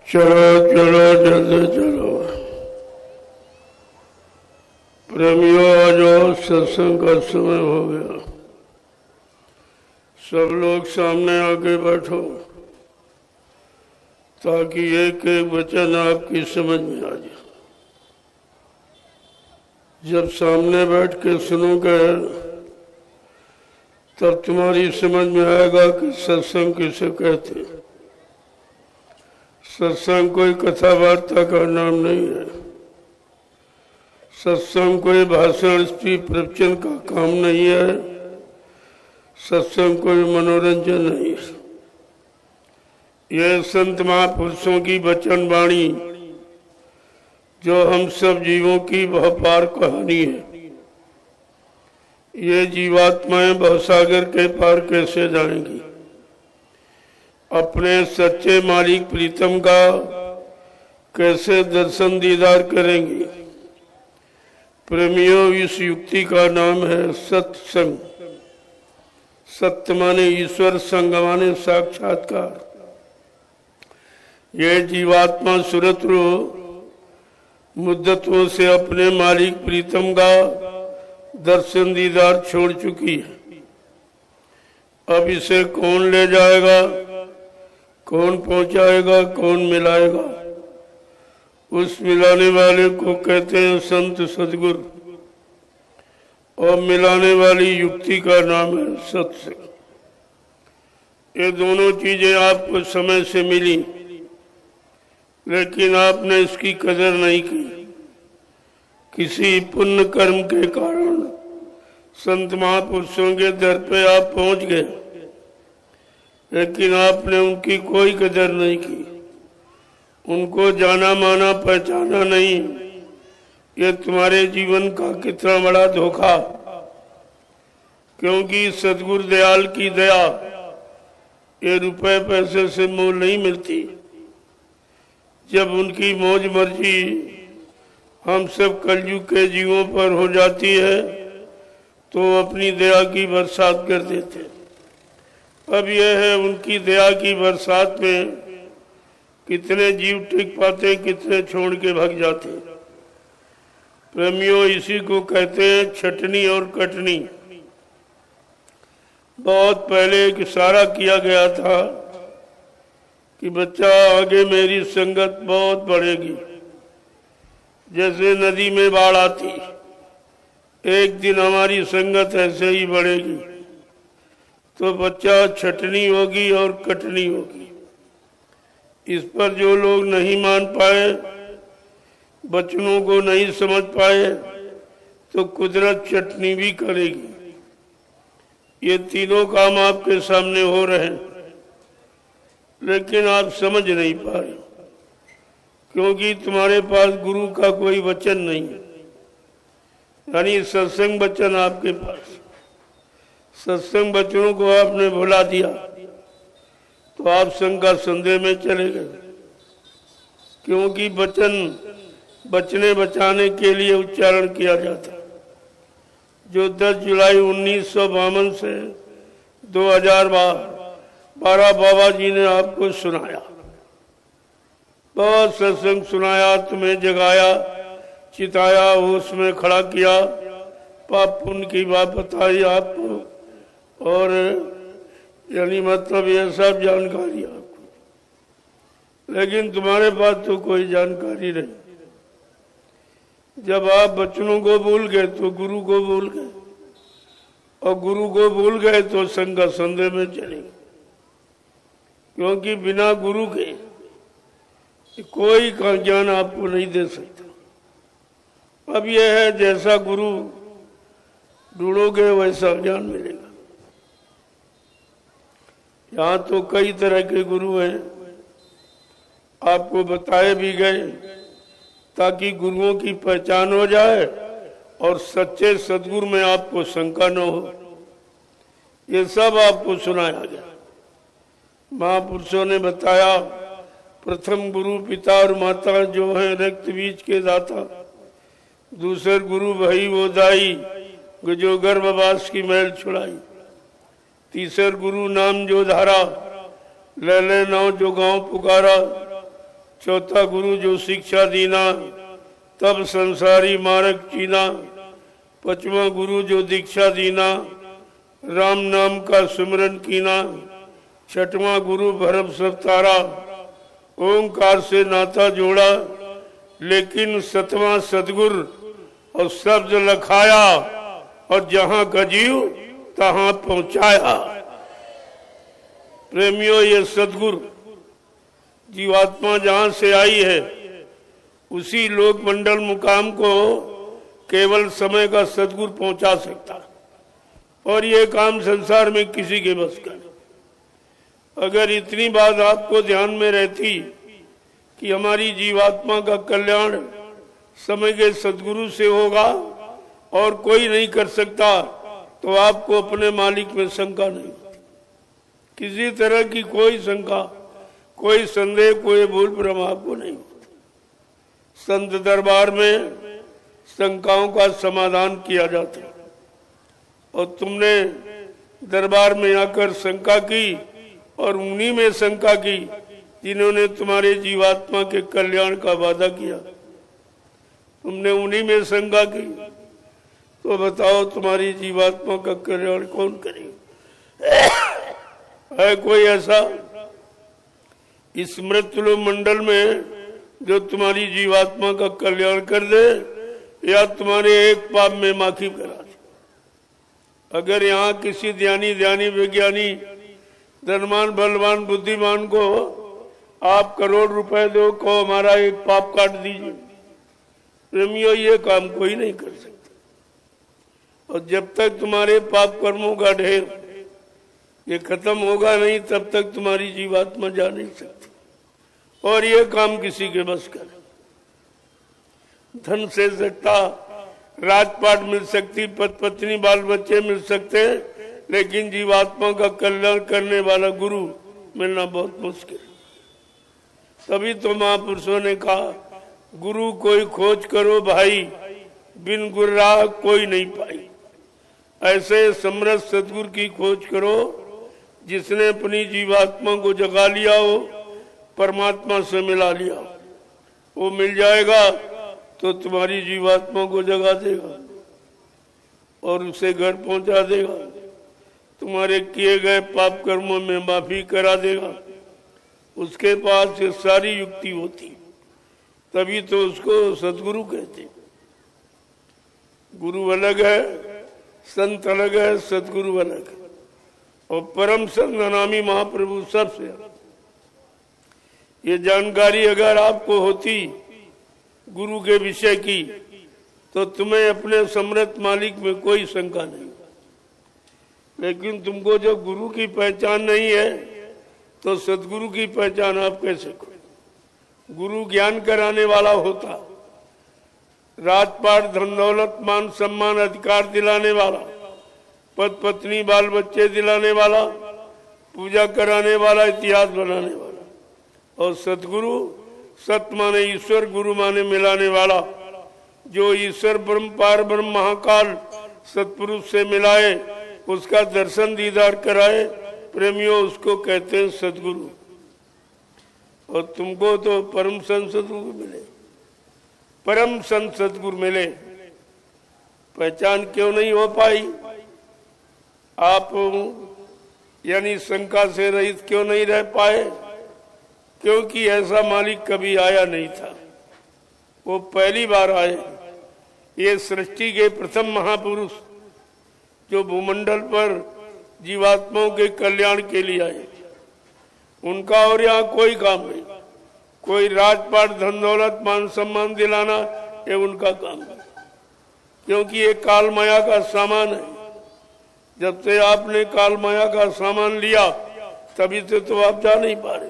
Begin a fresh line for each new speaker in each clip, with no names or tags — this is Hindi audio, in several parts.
चलो चलो जल्दी चलो प्रेमियों, आज सत्संग का समय हो गया। सब लोग सामने आके बैठो ताकि एक एक वचन आपकी समझ में आ जाए। जब सामने बैठ के सुनोगे तब तुम्हारी समझ में आएगा कि सत्संग किसे कहते हैं। सत्संग कोई कथा वार्ता का नाम नहीं है। सत्संग कोई भाषण स्त्री प्रवचन का काम नहीं है। सत्संग कोई मनोरंजन नहीं है। यह संत महापुरुषों की वचन वाणी जो हम सब जीवों की बहुपार कहानी है। ये जीवात्माएं भवसागर के पार कैसे जाएंगी, अपने सच्चे मालिक प्रीतम का कैसे दर्शन दीदार करेंगे। प्रेमियों, इस युक्ति का नाम है सत्संग। सत्य माने ईश्वर, संग माने साक्षात्कार। ये जीवात्मा सुरतु मुद्दतों से अपने मालिक प्रीतम का दर्शन दीदार छोड़ चुकी है। अब इसे कौन ले जाएगा, कौन पहुंचाएगा, कौन मिलाएगा? उस मिलाने वाले को कहते हैं संत सदगुरु, और मिलाने वाली युक्ति का नाम है सत्संग। ये दोनों चीजें आपको समय से मिली, लेकिन आपने इसकी कदर नहीं की। किसी पुण्य कर्म के कारण संत महापुरुषों के दर पे आप पहुंच गए, लेकिन आपने उनकी कोई कदर नहीं की, उनको जाना माना पहचाना नहीं। ये तुम्हारे जीवन का कितना बड़ा धोखा। क्योंकि सदगुरु दयाल की दया ये रुपए पैसे से मोल नहीं मिलती। जब उनकी मौज मर्जी हम सब कलयुग के जीवों पर हो जाती है तो अपनी दया की बरसात कर देते। अब यह है उनकी दया की बरसात में कितने जीव टिक पाते, कितने छोड़ के भाग जाते। प्रेमियों, इसी को कहते हैं छटनी और कटनी। बहुत पहले एक इशारा किया गया था कि बच्चा आगे मेरी संगत बहुत बढ़ेगी। जैसे नदी में बाढ़ आती, एक दिन हमारी संगत ऐसे ही बढ़ेगी। तो बच्चा छटनी होगी और कटनी होगी। इस पर जो लोग नहीं मान पाए, बचनों को नहीं समझ पाए, तो कुदरत चटनी भी करेगी। ये तीनों काम आपके सामने हो रहे हैं, लेकिन आप समझ नहीं पा रहे, क्योंकि तुम्हारे पास गुरु का कोई वचन नहीं है। यानी सत्संग वचन आपके पास, सत्संग वचनों को आपने भुला दिया तो आप शंका संदेह में चले गए। क्योंकि वचन बचने बचाने के लिए उच्चारण किया जाता, जो 10 जुलाई 1952 से 2012 बाबा जी ने आपको सुनाया। बहुत सत्संग सुनाया, तुम्हें जगाया, चिताया, होश में खड़ा किया, पाप पुण्य की बात बताई आपको, और यानी मतलब ये सब जानकारी आपको। लेकिन तुम्हारे पास तो कोई जानकारी नहीं। जब आप बचनों को भूल गए तो गुरु को भूल गए, और गुरु को भूल गए तो शंका संदेह में चले। क्योंकि बिना गुरु के कोई का ज्ञान आपको नहीं दे सकता। अब यह है, जैसा गुरु ढूंढोगे वैसा ज्ञान मिलेगा। यहाँ तो कई तरह के गुरु हैं, आपको बताए भी गए ताकि गुरुओं की पहचान हो जाए और सच्चे सदगुरु में आपको शंका न हो, ये सब आपको सुनाया गया। महापुरुषों ने बताया, प्रथम गुरु पिता और माता जो हैं रक्त बीज के दाता, दूसर गुरु भाई वो दाई जो गर्भवास की मैल छुड़ाई, तीसर गुरु नाम जो धारा ले नाव जो गांव पुकारा, चौथा गुरु जो शिक्षा दीना तब संसारी मार्ग चीना, पांचवा गुरु जो दीक्षा दीना राम नाम का सुमरन कीना, छठवां गुरु भरम सब तारा ओंकार से नाता जोड़ा, लेकिन सतवां सतगुरु और शब्द लखाया और जहां गजीव तहां पहुंचाया। प्रेमियों, ये सदगुरु जीवात्मा जहां से आई है उसी लोक मंडल मुकाम को केवल समय का सदगुरु पहुंचा सकता, और ये काम संसार में किसी के बस का नहीं। अगर इतनी बात आपको ध्यान में रहती कि हमारी जीवात्मा का कल्याण समय के सदगुरु से होगा और कोई नहीं कर सकता, तो आपको अपने मालिक में शंका नहीं होती, किसी तरह की कोई शंका, कोई संदेह, कोई भूल भ्रम आपको नहीं होता। संत दरबार में शंकाओं का समाधान किया जाता है, और तुमने दरबार में आकर शंका की, और उन्हीं में शंका की जिन्होंने तुम्हारे जीवात्मा के कल्याण का वादा किया। तुमने उन्हीं में शंका की, तो बताओ तुम्हारी जीवात्मा का कल्याण कौन करेगा? है कोई ऐसा इस मृत्युलोक मंडल में जो तुम्हारी जीवात्मा का कल्याण कर दे या तुम्हारे एक पाप में माफी करा दे? अगर यहाँ किसी ध्यानी विज्ञानी धनवान बलवान बुद्धिमान को आप करोड़ रुपए दो, को हमारा एक पाप काट दीजिए, प्रेमियों ये काम कोई नहीं कर सकता। और जब तक तुम्हारे पाप कर्मों का ढेर ये खत्म होगा नहीं, तब तक तुम्हारी जीवात्मा जा नहीं सकती, और ये काम किसी के बस का नहीं। धन से सट्टा राजपाट मिल सकती, पति पत्नी बाल बच्चे मिल सकते, लेकिन जीवात्मा का कल्याण करने वाला गुरु मिलना बहुत मुश्किल। तभी तो महापुरुषों ने कहा, गुरु कोई खोज करो भाई, बिन गुरु राह कोई नहीं पाई। ऐसे समर्थ सतगुरु की खोज करो जिसने अपनी जीवात्मा को जगा लिया हो, परमात्मा से मिला लिया हो। वो मिल जाएगा तो तुम्हारी जीवात्मा को जगा देगा और उसे घर पहुंचा देगा, तुम्हारे किए गए पाप कर्मों में माफी करा देगा। उसके पास ये सारी युक्ति होती, तभी तो उसको सतगुरु कहते। गुरु अलग है, संत अलग है, सतगुरु अलग है, और परम संत नामी महाप्रभु सबसे अलग। ये जानकारी अगर आपको होती गुरु के विषय की, तो तुम्हें अपने समर्थ मालिक में कोई शंका नहीं। लेकिन तुमको जब गुरु की पहचान नहीं है, तो सतगुरु की पहचान आप कैसे करो? गुरु ज्ञान कराने वाला होता, राजपाट धन दौलत मान सम्मान अधिकार दिलाने वाला, पद पत्नी बाल बच्चे दिलाने वाला, पूजा कराने वाला, इतिहास बनाने वाला। और सतगुरु सत माने ईश्वर, गुरु माने मिलाने वाला, जो ईश्वर ब्रह्म पार ब्रह्म महाकाल सतपुरुष से मिलाए, उसका दर्शन दीदार कराए, प्रेमियों उसको कहते हैं सतगुरु। और तुमको तो परम संत सतगुरु मिले, परम संत सतगुरु मिले, पहचान क्यों नहीं हो पाई? आप यानी शंका से रहित क्यों नहीं रह पाए? क्योंकि ऐसा मालिक कभी आया नहीं था, वो पहली बार आए। ये सृष्टि के प्रथम महापुरुष जो भूमंडल पर जीवात्माओं के कल्याण के लिए आए, उनका और यहाँ कोई काम नहीं। कोई राजपाट धन दौलत मान सम्मान दिलाना ये उनका काम है, क्योंकि ये काल माया का सामान है। जब से आपने काल माया का सामान लिया, तभी से तो आप जा नहीं पा रहे,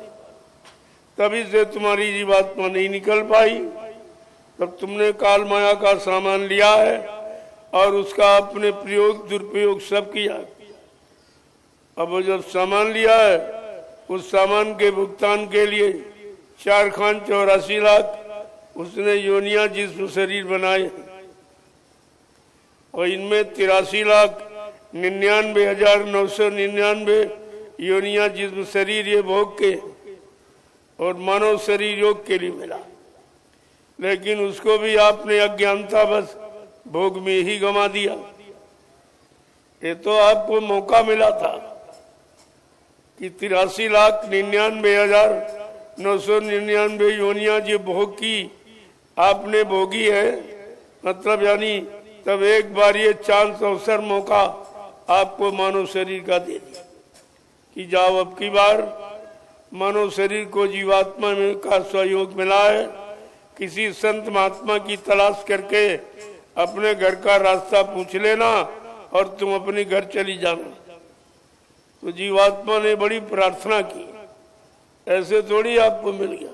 तभी से तुम्हारी जीवात्मा नहीं निकल पाई। तब तुमने काल माया का सामान लिया है, और उसका आपने प्रयोग दुरुपयोग सब किया। अब वो जब सामान लिया है, उस सामान के भुगतान के लिए 4 खान 84 लाख उसने योनिया जिस्म शरीर बनाए, और इनमें 83,99,999 योनिया जिस्म शरीर ये भोग के और मानव शरीर योग के लिए मिला। लेकिन उसको भी आपने अज्ञानता बस भोग में ही गंवा दिया। ये तो आपको मौका मिला था कि 83,99,999 योनिया जो भोग की आपने भोगी है, मतलब यानी तब एक बार ये चांस अवसर मौका आपको मानव शरीर का दे दिया कि जाओ अब की बार मानव शरीर को जीवात्मा में का सहयोग मिला है, किसी संत महात्मा की तलाश करके अपने घर का रास्ता पूछ लेना और तुम अपने घर चली जाना। तो जीवात्मा ने बड़ी प्रार्थना की, ऐसे थोड़ी आपको मिल गया।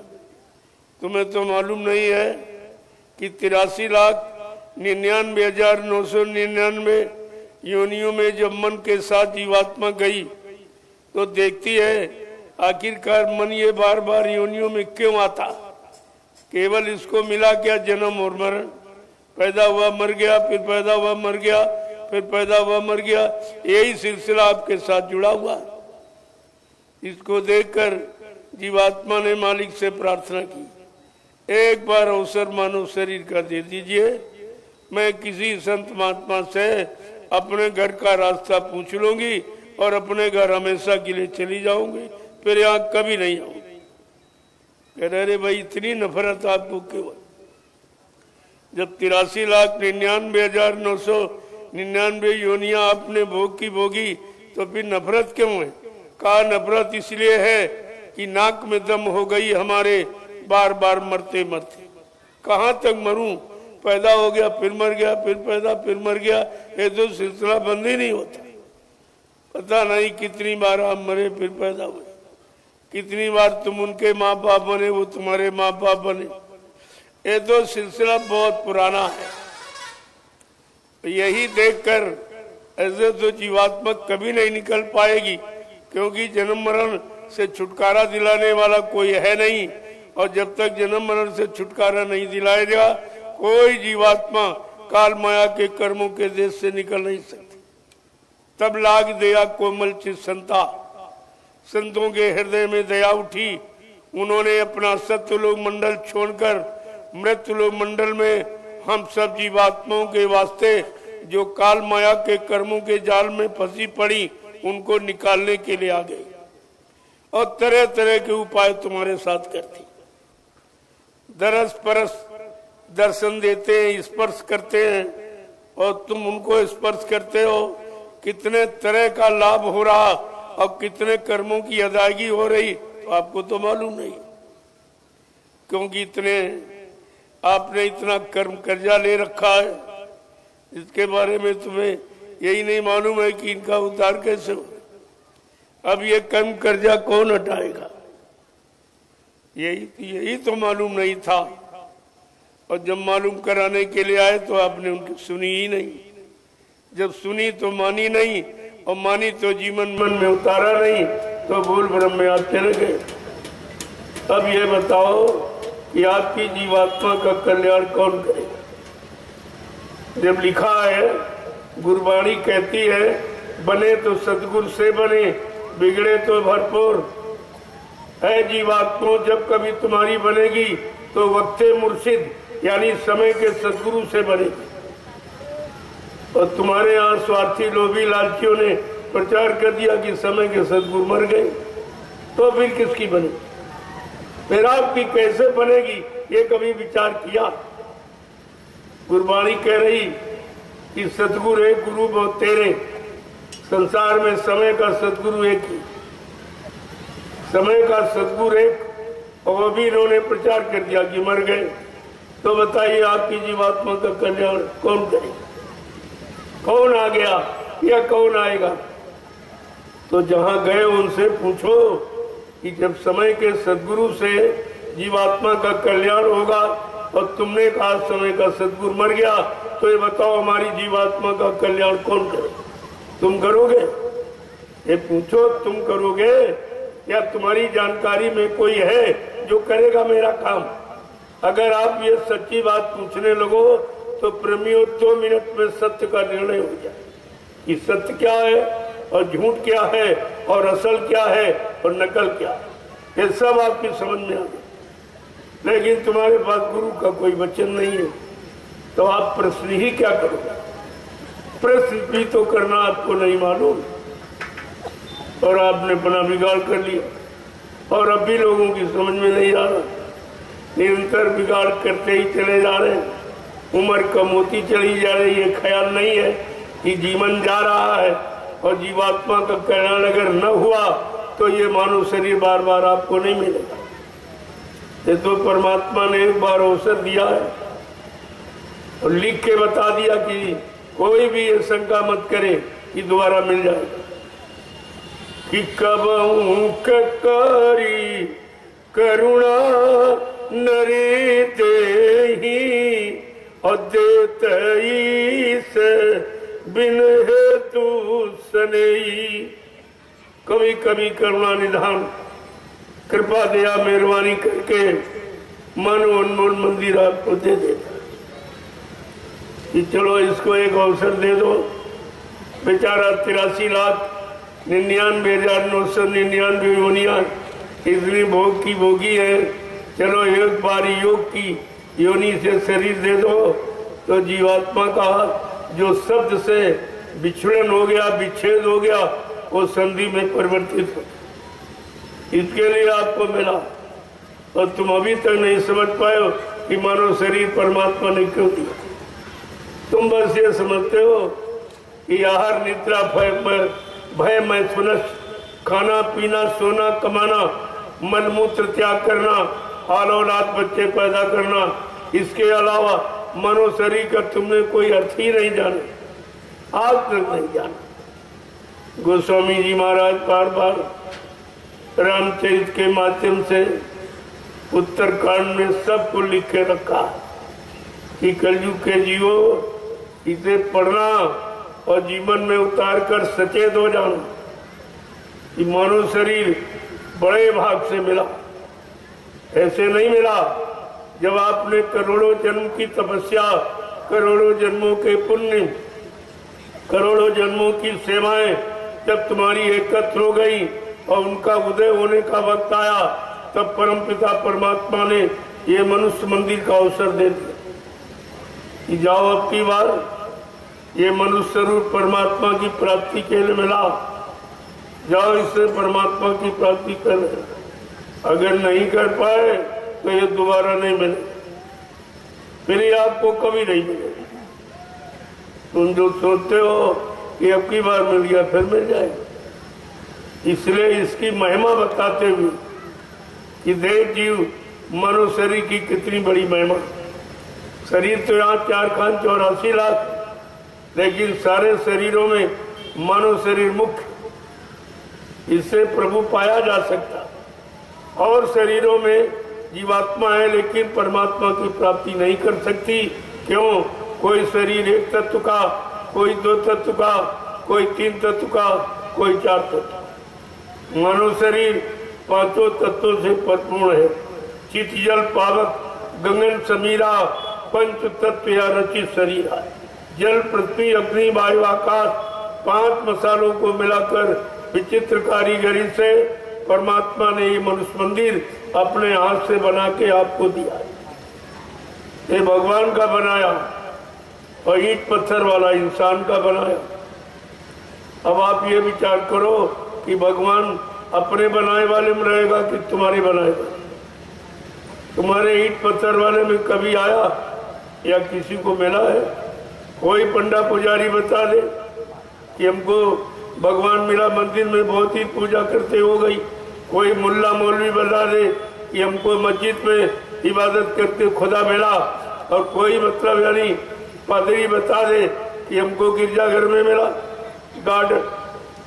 तुम्हें तो मालूम नहीं है कि 83,99,999 योनियों में जब मन के साथ जीवात्मा गई तो देखती है आखिरकार मन ये बार बार योनियों में क्यों आता। केवल इसको मिला क्या जन्म और मरण, पैदा हुआ मर गया, फिर पैदा हुआ मर गया, फिर पैदा हुआ मर गया, यही सिलसिला आपके साथ जुड़ा हुआ। इसको देखकर जीवात्मा ने मालिक से प्रार्थना की, एक बार अवसर मानव शरीर का दे दीजिए, मैं किसी संत महात्मा से अपने घर का रास्ता पूछ लूंगी और अपने घर हमेशा के लिए चली जाऊंगी, फिर यहाँ कभी नहीं आऊंगी। कह रहे भाई इतनी नफरत आपको क्यों? जब 83,99,999 योनियां आपने भोग की भोगी तो फिर नफरत क्यों है? कहा नफरत इसलिए है कि नाक में दम हो गई हमारे, बार बार मरते मरते। कहाँ तक मरूं? पैदा हो गया फिर मर गया, फिर पैदा फिर मर गया, ये तो सिलसिला बंद ही नहीं होता। पता नहीं कितनी बार आप मरे फिर पैदा हुए, कितनी बार तुम उनके माँ बाप बने, वो तुम्हारे माँ बाप बने। ये तो सिलसिला बहुत पुराना है। यही देखकर ऐसे तो जीवात्मा कभी नहीं निकल पाएगी, क्योंकि जन्म मरण से छुटकारा दिलाने वाला कोई है नहीं, और जब तक जन्म मरण से छुटकारा नहीं दिलाएगा कोई जीवात्मा काल माया के कर्मों के देश से निकल नहीं सकती। तब लाग दया कोमल चित संता, संतों के हृदय में दया उठी। उन्होंने अपना सत्यलोक मंडल छोड़कर मृत्युलोक मंडल में हम सब जीवात्माओं के वास्ते जो काल माया के कर्मों के जाल में फंसी पड़ी उनको निकालने के लिए आ गए, और तरह तरह के उपाय तुम्हारे साथ करती। दरस परस दर्शन देते हैं, स्पर्श करते हैं, और तुम उनको स्पर्श करते हो। कितने तरह का लाभ हो रहा और कितने कर्मों की अदायगी हो रही तो आपको तो मालूम नहीं, क्योंकि इतने आपने इतना कर्म कर्जा ले रखा है, इसके बारे में तुम्हें यही नहीं मालूम है कि इनका उद्धार कैसे हो। अब ये कर्म कर्जा कौन हटाएगा, यही तो मालूम नहीं था। और जब मालूम कराने के लिए आए तो आपने उनकी सुनी ही नहीं। जब सुनी तो मानी नहीं, और मानी तो जीवन मन में उतारा नहीं, तो भूल भ्रम में आप चले गए। अब ये बताओ कि आपकी जीवात्मा का कल्याण कौन करेगा? जब लिखा है, गुरबाणी कहती है, बने तो सतगुरु से बने, बिगड़े तो भरपूर है जीवात्मा। जब कभी तुम्हारी बनेगी तो वक्ते मुर्शिद यानी समय के सदगुरु से बनेगी। और तुम्हारे यहाँ स्वार्थी लोभी लालचियों ने प्रचार कर दिया कि समय के सदगुरु मर गए, तो फिर किसकी बनेगी? फिर आपकी कैसे बनेगी, ये कभी विचार किया? गुरबाणी कह रही कि सतगुरु एक, गुरु बहुत तेरे। संसार में समय का सदगुरु एक ही, समय का सदगुरु एक, और वो भी इन्होंने प्रचार कर दिया कि मर गए। तो बताइए आपकी जीवात्मा का कल्याण कौन करेगा? कौन आ गया या कौन आएगा? तो जहां गए उनसे पूछो कि जब समय के सदगुरु से जीवात्मा का कल्याण होगा, और तुमने कहा समय का सदगुरु मर गया, तो ये बताओ हमारी जीवात्मा का कल्याण कौन करे? तुम करोगे? ये पूछो, तुम करोगे या तुम्हारी जानकारी में कोई है जो करेगा मेरा काम? अगर आप ये सच्ची बात पूछने लगो तो प्रेमियों 2 मिनट में सत्य का निर्णय हो जाए कि सत्य क्या है और झूठ क्या है और असल क्या है और नकल क्या है। ये सब आपकी समझ में आ गया। लेकिन तुम्हारे पास गुरु का कोई वचन नहीं है तो आप प्रश्न ही क्या करोगे? प्रश्न भी तो करना आपको नहीं मालूम और आपने अपना बिगाड़ कर लिया और अब भी लोगों की समझ में नहीं आ रहा। निरंतर बिगाड़ करते ही चले जा रहे हैं, उम्र कम होती चली जा रही है। ख्याल नहीं है कि जीवन जा रहा है और जीवात्मा का कल्याण अगर न हुआ तो ये मानव शरीर बार बार आपको नहीं मिलेगा। ये तो परमात्मा ने एक बार अवसर दिया है और लिख के बता दिया कि कोई भी ये शंका मत करे कि दोबारा मिल जाएगा। कि कब करी करुणा नरे देही और देतई से बिन हेतु सनेई। कभी कभी करुणा निधान कृपा दया मेहरबानी करके मन अनमोल मंदिर आपको दे देता कि चलो इसको एक अवसर दे दो। बेचारा 83,99,999 योनियां इतनी भोग की भोगी है। चलो एक बारी योग की योनि से शरीर दे दो तो जीवात्मा का जो शब्द से विछड़न हो गया, विच्छेद हो गया, वो संधि में परिवर्तित हो। इसके लिए आपको मिला और तुम अभी तक नहीं समझ पाए हो कि मानव शरीर परमात्मा ने क्यों दिया। तुम बस ये समझते हो कि आहार निद्रा भय मैथुनस, खाना पीना सोना कमाना, मलमूत्र त्याग करना, हाल औलाद बच्चे पैदा करना, इसके अलावा मनो शरीर का तुमने कोई अर्थ ही नहीं जाना, आज तक नहीं जाना। गोस्वामी जी महाराज बार बार रामचरित के माध्यम से उत्तरकांड में सबको लिख के रखा कि कलयुग के जीवो इसे पढ़ना और जीवन में उतार कर सचेत हो जाना कि मानव शरीर बड़े भाग से मिला, ऐसे नहीं मिला। जब आपने करोड़ों जन्म की तपस्या, करोड़ों जन्मों के पुण्य, करोड़ों जन्मों की सेवाएं जब तुम्हारी एकत्र हो गई और उनका उदय होने का वक्त आया, तब परमपिता परमात्मा ने ये मनुष्य मंदिर का अवसर दे दिया कि जाओ अब की बार ये मनुष्य रूप परमात्मा की प्राप्ति के लिए मिला, जाओ इससे परमात्मा की प्राप्ति कर। अगर नहीं कर पाए तो ये दोबारा नहीं मिले, फिर ये आपको कभी नहीं मिलेगा। तुम जो सोचते हो कि अब की बार मिल गया फिर मिल जाएगा, इसलिए इसकी महिमा बताते हुए कि देव जीव मनो शरीर की कितनी बड़ी महिमा। शरीर तो यहाँ 4 खान 84 लाख, लेकिन सारे शरीरों में मानव शरीर मुख्य, इससे प्रभु पाया जा सकता। और शरीरों में जीवात्मा है लेकिन परमात्मा की प्राप्ति नहीं कर सकती। क्यों? कोई शरीर 1 तत्व का, कोई 2 तत्व का, कोई 3 तत्व का, कोई 4 तत्व। मानव शरीर 5 तत्वों से परिपूर्ण है। चित जल पावक गगन समीरा पंच तत्व या रचित शरीर है। जल पृथ्वी अग्नि वायु आकाश 5 मसालों को मिलाकर विचित्र कारीगरी से परमात्मा ने ये मनुष्य मंदिर अपने हाथ से बना के आपको दिया। ये भगवान का बनाया और ईंट पत्थर वाला इंसान का बनाया। अब आप ये विचार करो कि भगवान अपने बनाए वाले में रहेगा कि तुम्हारे बनाए वाले? तुम्हारे ईंट पत्थर वाले में कभी आया या किसी को मिला है? कोई पंडा पुजारी बता दे कि हमको भगवान मिला, मंदिर में बहुत ही पूजा करते हो गई। कोई मुल्ला मौलवी बता दे कि हमको मस्जिद में इबादत करते खुदा मिला। और कोई मतलब यानी पादरी बता दे कि हमको गिरजाघर में मिला गार्ड।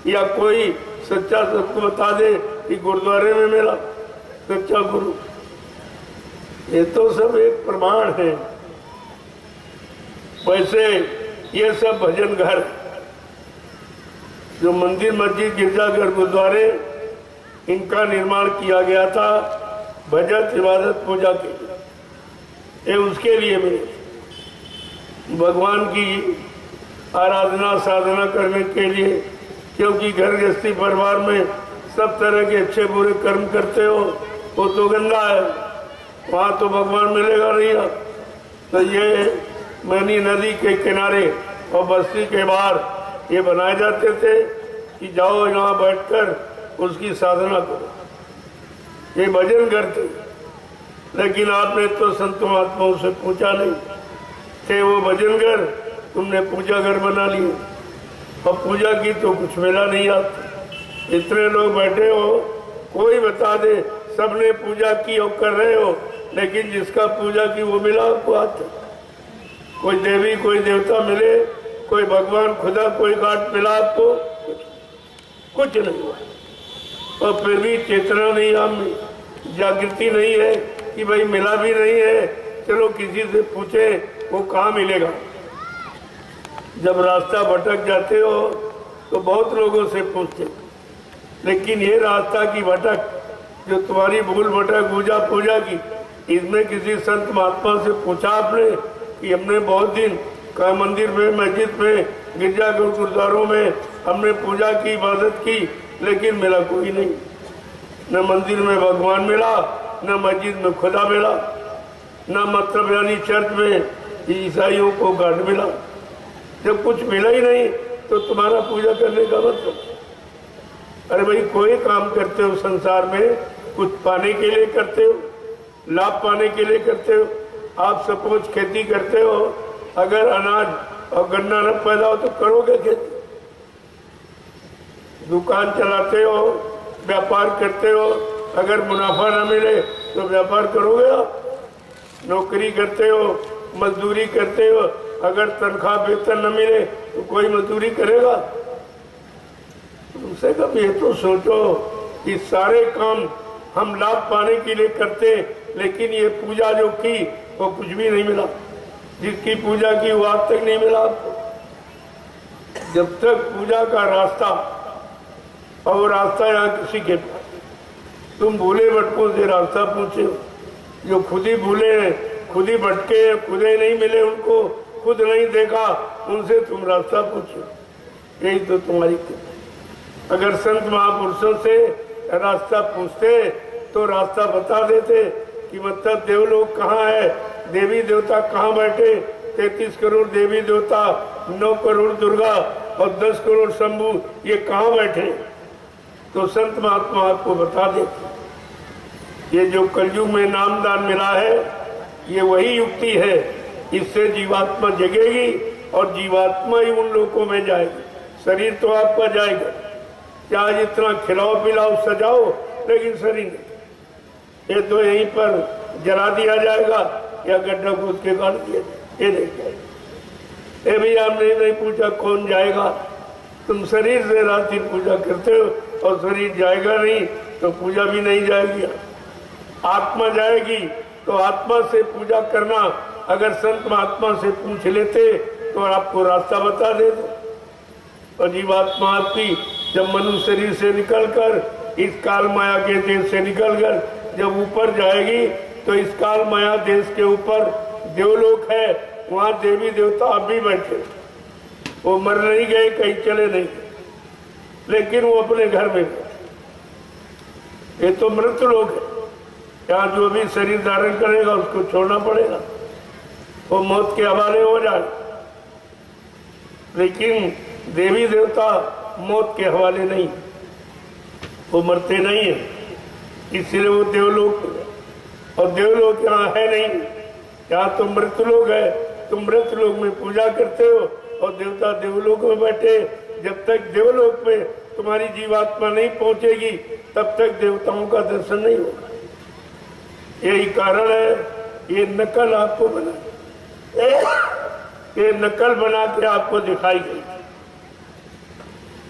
या कोई सच्चा सबको बता दे कि गुरुद्वारे में मिला सच्चा गुरु। ये तो सब एक प्रमाण है वैसे ये सब भजन घर, जो मंदिर मस्जिद गिरजाघर गुरुद्वारे, इनका निर्माण किया गया था भजन इबादत पूजा के लिए। ये उसके लिए मिले भगवान की आराधना साधना करने के लिए, क्योंकि घर गृहस्थी परिवार में सब तरह के अच्छे बुरे कर्म करते हो, वो तो गंदा है, वहाँ तो भगवान मिलेगा नहीं। तो ये मैनी नदी के किनारे और बस्ती के बाहर ये बनाए जाते थे कि जाओ यहाँ बैठकर उसकी साधना करो, ये भजन करते। लेकिन आपने तो संतों महात्माओं से पूछा नहीं, थे वो भजन घर, तुमने पूजा घर बना लिया और पूजा की तो कुछ मिला नहीं। आप इतने लोग बैठे हो, कोई बता दे सबने पूजा की और कर रहे हो, लेकिन जिसका पूजा की वो मिला आपको हाथ? कोई देवी कोई देवता मिले, कोई भगवान खुदा कोई घाट मिला आपको? कुछ नहीं हुआ। और फिर भी चेतना नहीं, हम जागृति नहीं है कि भाई मिला भी नहीं है, चलो किसी से पूछे, वो कहाँ मिलेगा। जब रास्ता भटक जाते हो तो बहुत लोगों से पूछते, लेकिन ये रास्ता की भटक जो तुम्हारी भूल भटक पूजा की, इसमें किसी संत महात्मा से पूछा आपने कि हमने बहुत दिन का मंदिर में मस्जिद में गिरजाघर गुरुद्वारों में हमने पूजा की इबादत की, लेकिन मिला कोई नहीं। न मंदिर में भगवान मिला, न मस्जिद में खुदा मिला, न मतलब यानी चर्च में ईसाइयों को गार्ड मिला। जब कुछ मिला ही नहीं तो तुम्हारा पूजा करने का मतलब? अरे भाई, कोई काम करते हो संसार में कुछ पाने के लिए करते हो, लाभ पाने के लिए करते हो। आप सपोज खेती करते हो, अगर अनाज और गन्ना न पैदा हो तो करोगे खेती? दुकान चलाते हो, व्यापार करते हो, अगर मुनाफा न मिले तो व्यापार करोगे आप? नौकरी करते हो, मजदूरी करते हो, अगर तनख्वाह वेतन न मिले तो कोई मजदूरी करेगा? तुमसे कभी ये तो सोचो कि सारे काम हम लाभ पाने के लिए करते, लेकिन ये पूजा जो की वो कुछ भी नहीं मिला। जिसकी पूजा की वो आज तक नहीं मिला आपको। जब तक पूजा का रास्ता, और रास्ता यहाँ किसी के पास, तुम भूले भटकों से रास्ता पूछे, जो खुद ही भूले हैं, खुद ही भटके, खुद ही नहीं मिले उनको, खुद नहीं देखा, उनसे तुम रास्ता पूछो। यही तो तुम्हारी। अगर संत महापुरुषों से रास्ता पूछते तो रास्ता बता देते कि मतलब देवलोक कहाँ है, देवी देवता कहाँ बैठे, 33 करोड़ देवी देवता, 9 करोड़ दुर्गा और 10 करोड़ शंभू, ये कहाँ बैठे, तो संत महात्मा आपको बता देते। ये जो कलयुग में नामदान मिला है, ये वही युक्ति है, इससे जीवात्मा जगेगी और जीवात्मा ही उन लोगों में जाएगी। शरीर तो आपका जाएगा, चाहे जितना खिलाओ पिलाओ सजाओ, लेकिन शरीर नहीं। ये तो यहीं पर जला दिया जाएगा या गड्ढा खोद के काट दिया जाएगा। ये देखिए, ये भी आपने नहीं पूछा कौन जाएगा। तुम शरीर से रात दिन पूजा करते हो और शरीर जाएगा नहीं तो पूजा भी नहीं जाएगी। आत्मा जाएगी तो आत्मा से पूजा करना, अगर संत महात्मा से पूछ लेते तो आपको रास्ता बता देते। और जीवात्मा आपकी जब मनुष्य शरीर से निकलकर इस काल माया के देश से निकलकर जब ऊपर जाएगी तो इस काल माया देश के ऊपर देवलोक है, वहाँ देवी देवता अब भी बैठे। वो मर नहीं गए, कहीं चले नहीं, लेकिन वो अपने घर में बैठे। ये तो मृत लोग है, यहाँ जो भी शरीर धारण करेगा उसको छोड़ना पड़ेगा, वो मौत के हवाले हो जाए। लेकिन देवी देवता मौत के हवाले नहीं, वो मरते नहीं है, इसलिए वो देवलोक, और देवलोक यहाँ है नहीं, यहाँ तो मृत लोग है। तुम मृत लोग में पूजा करते हो और देवता देवलोक में बैठे। जब तक देवलोक में तुम्हारी जीवात्मा नहीं पहुंचेगी तब तक देवताओं का दर्शन नहीं होगा। यही कारण है ये नकल आपको बना, ये नकल बना के आपको दिखाई गई।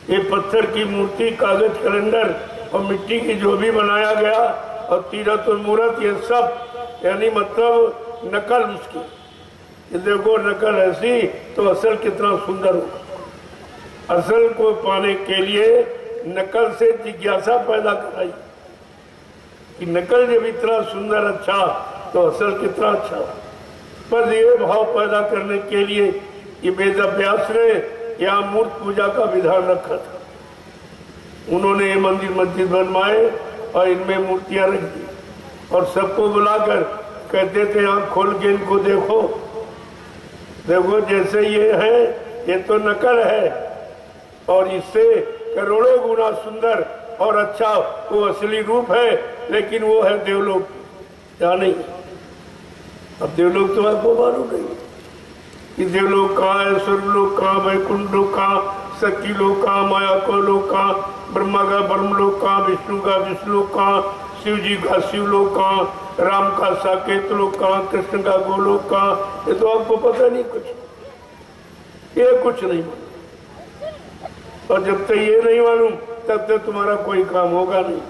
ये पत्थर की मूर्ति, कागज कैलेंडर और मिट्टी की जो भी बनाया गया और तीरथ और मूरत, ये सब यानी मतलब नकल उसकी। कि देखो नकल ऐसी तो असल कितना सुंदर हो। असल को पाने के लिए नकल से जिज्ञासा पैदा कराई कि नकल जब इतना सुंदर अच्छा तो असल कितना अच्छा हो। पर ये भाव पैदा करने के लिए ये वेद व्यास ने यहाँ मूर्त पूजा का विधान रखा था। उन्होंने ये मंदिर मस्जिद बनवाए और इनमें मूर्तियां रख दी और सबको बुलाकर कहते थे आँख खोल के इनको देखो, देखो जैसे ये है ये तो नकल है और इससे करोड़ों गुना सुंदर और अच्छा वो असली रूप है, लेकिन वो है देवलोक या नहीं। अब देवलोक तो आपको मालूम नहीं कि देवलोक कहाँ है, स्वर्गलोक कहाँ, वैकुंठ लोक कहाँ, शक्ति लोक कहाँ, माया को लोक कहाँ, ब्रह्मा का ब्रह्म लोक कहाँ, विष्णु का विष्णु लोक कहाँ, शिव जी का शिव लोक कहाँ, राम का साकेत लोक कहाँ, कृष्ण का गोलोक कहाँ, ये तो आपको पता नहीं कुछ, ये कुछ नहीं मालूम। और जब तक ये नहीं मालूम तब तक तुम्हारा कोई काम होगा नहीं।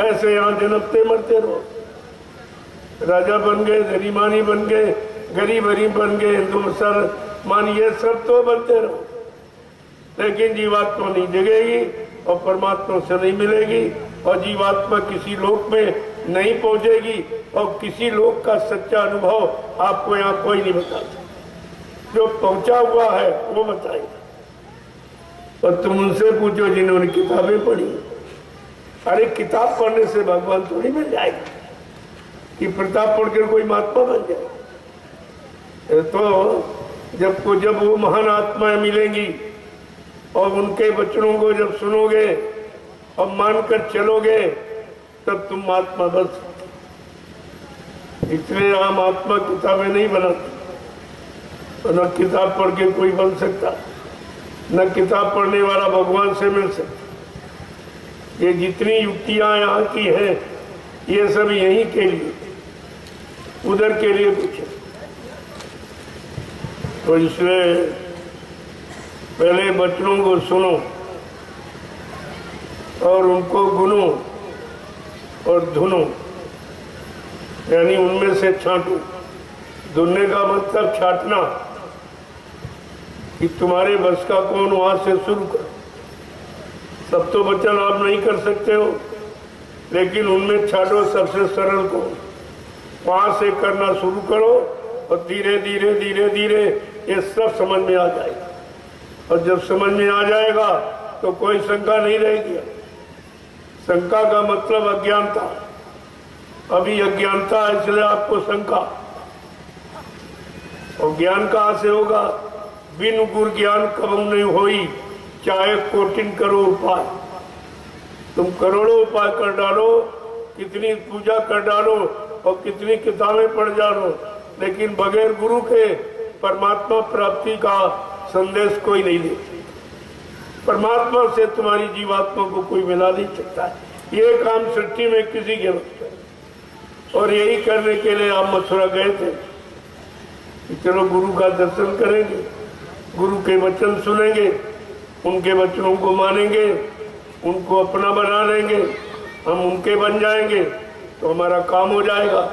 ऐसे यहाँ जन्मते मरते रहो, राजा बन गए, धनीमानी बन गए, गरीब गरीब बन गए, हिंदू मुसलमान ये सब तो बनते रहो, लेकिन जीवात्मा नहीं जगेगी और परमात्मा से नहीं मिलेगी और जीवात्मा किसी लोक में नहीं पहुंचेगी और किसी लोक का सच्चा अनुभव आपको यहाँ कोई नहीं बता सकता। जो पहुंचा हुआ है वो बताएगा। और तुम उनसे पूछो जिन्होंने किताबें पढ़ी। अरे किताब पढ़ने से भगवान थोड़ी मिल जाएगा कि प्रताप पढ़कर कोई महात्मा बन जाए। तो जब वो महान आत्माएं मिलेंगी और उनके वचनों को जब सुनोगे और मानकर चलोगे तब तुम महात्मा बन सकते। इसलिए आम आत्मा किताबें नहीं बनाती, न किताब पढ़ के कोई बन सकता, न किताब पढ़ने वाला भगवान से मिल सकता। ये जितनी युक्तियां यहाँ की हैं ये सब यहीं के लिए, उधर के लिए कुछ है। तो इसलिए पहले बच्चों को सुनो और उनको गुनो और धुनो, यानी उनमें से छांटो। धुनने का मतलब छाटना कि तुम्हारे बस का कौन, वहां से शुरू करो। सब तो वचन आप नहीं कर सकते हो, लेकिन उनमें छाटो सबसे सरल को, वहां से करना शुरू करो और धीरे धीरे धीरे धीरे ये सब समझ में आ जाएगा। और जब समझ में आ जाएगा तो कोई शंका नहीं रहेगी। शंका का मतलब अज्ञानता, अभी अज्ञानता है इसलिए आपको शंका। और ज्ञान कहाँ से होगा? बिन गुर ज्ञान कबहू नहीं होई, चाहे कोटिन करो उपाय। तुम करोड़ों उपाय कर डालो, कितनी पूजा कर डालो और कितनी किताबें पढ़ डालो, लेकिन बगैर गुरु के परमात्मा प्राप्ति का संदेश कोई नहीं दे। परमात्मा से तुम्हारी जीवात्मा को कोई मिला नहीं सकता है। ये काम सृष्टि में किसी के वक्त है। और यही करने के लिए आप मथुरा गए थे कि चलो गुरु का दर्शन करेंगे, गुरु के वचन सुनेंगे, उनके वचनों को मानेंगे, उनको अपना बना लेंगे, हम उनके बन जाएंगे तो हमारा काम हो जाएगा।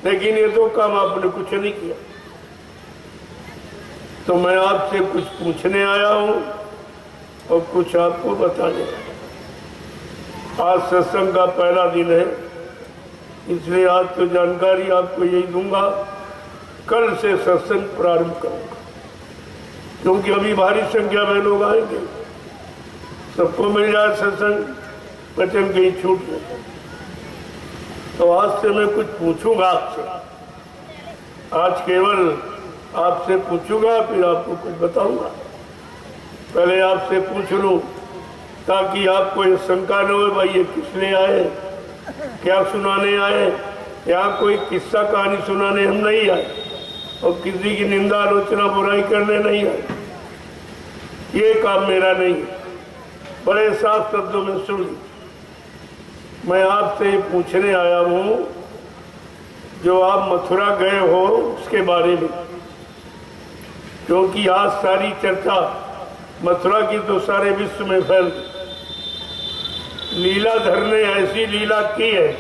लेकिन ये तो काम आपने कुछ नहीं किया। तो मैं आपसे कुछ पूछने आया हूँ और कुछ आपको बताने। आज सत्संग का पहला दिन है, इसलिए आज तो जानकारी आपको यही दूंगा। कल से सत्संग प्रारंभ करूंगा, क्योंकि अभी भारी संख्या में लोग आएंगे, सबको मिल जाए सत्संग, वचन कहीं छूट नहीं। तो आज से मैं कुछ पूछूंगा आपसे। आज केवल आपसे पूछूंगा, फिर आपको कुछ बताऊंगा। पहले आपसे पूछ लूं ताकि आपको ये शंका न हो भाई ये किस लिए आए, क्या सुनाने आए। यहाँ कोई किस्सा कहानी सुनाने हम नहीं आए और किसी की निंदा आलोचना बुराई करने नहीं आए। ये काम मेरा नहीं है। बड़े साफ शब्दों में सुन ली, मैं आपसे पूछने आया हूँ जो आप मथुरा गए हो उसके बारे में, क्योंकि आज सारी चर्चा मथुरा की तो सारे विश्व में फैल गई। लीलाधर ने ऐसी लीला की है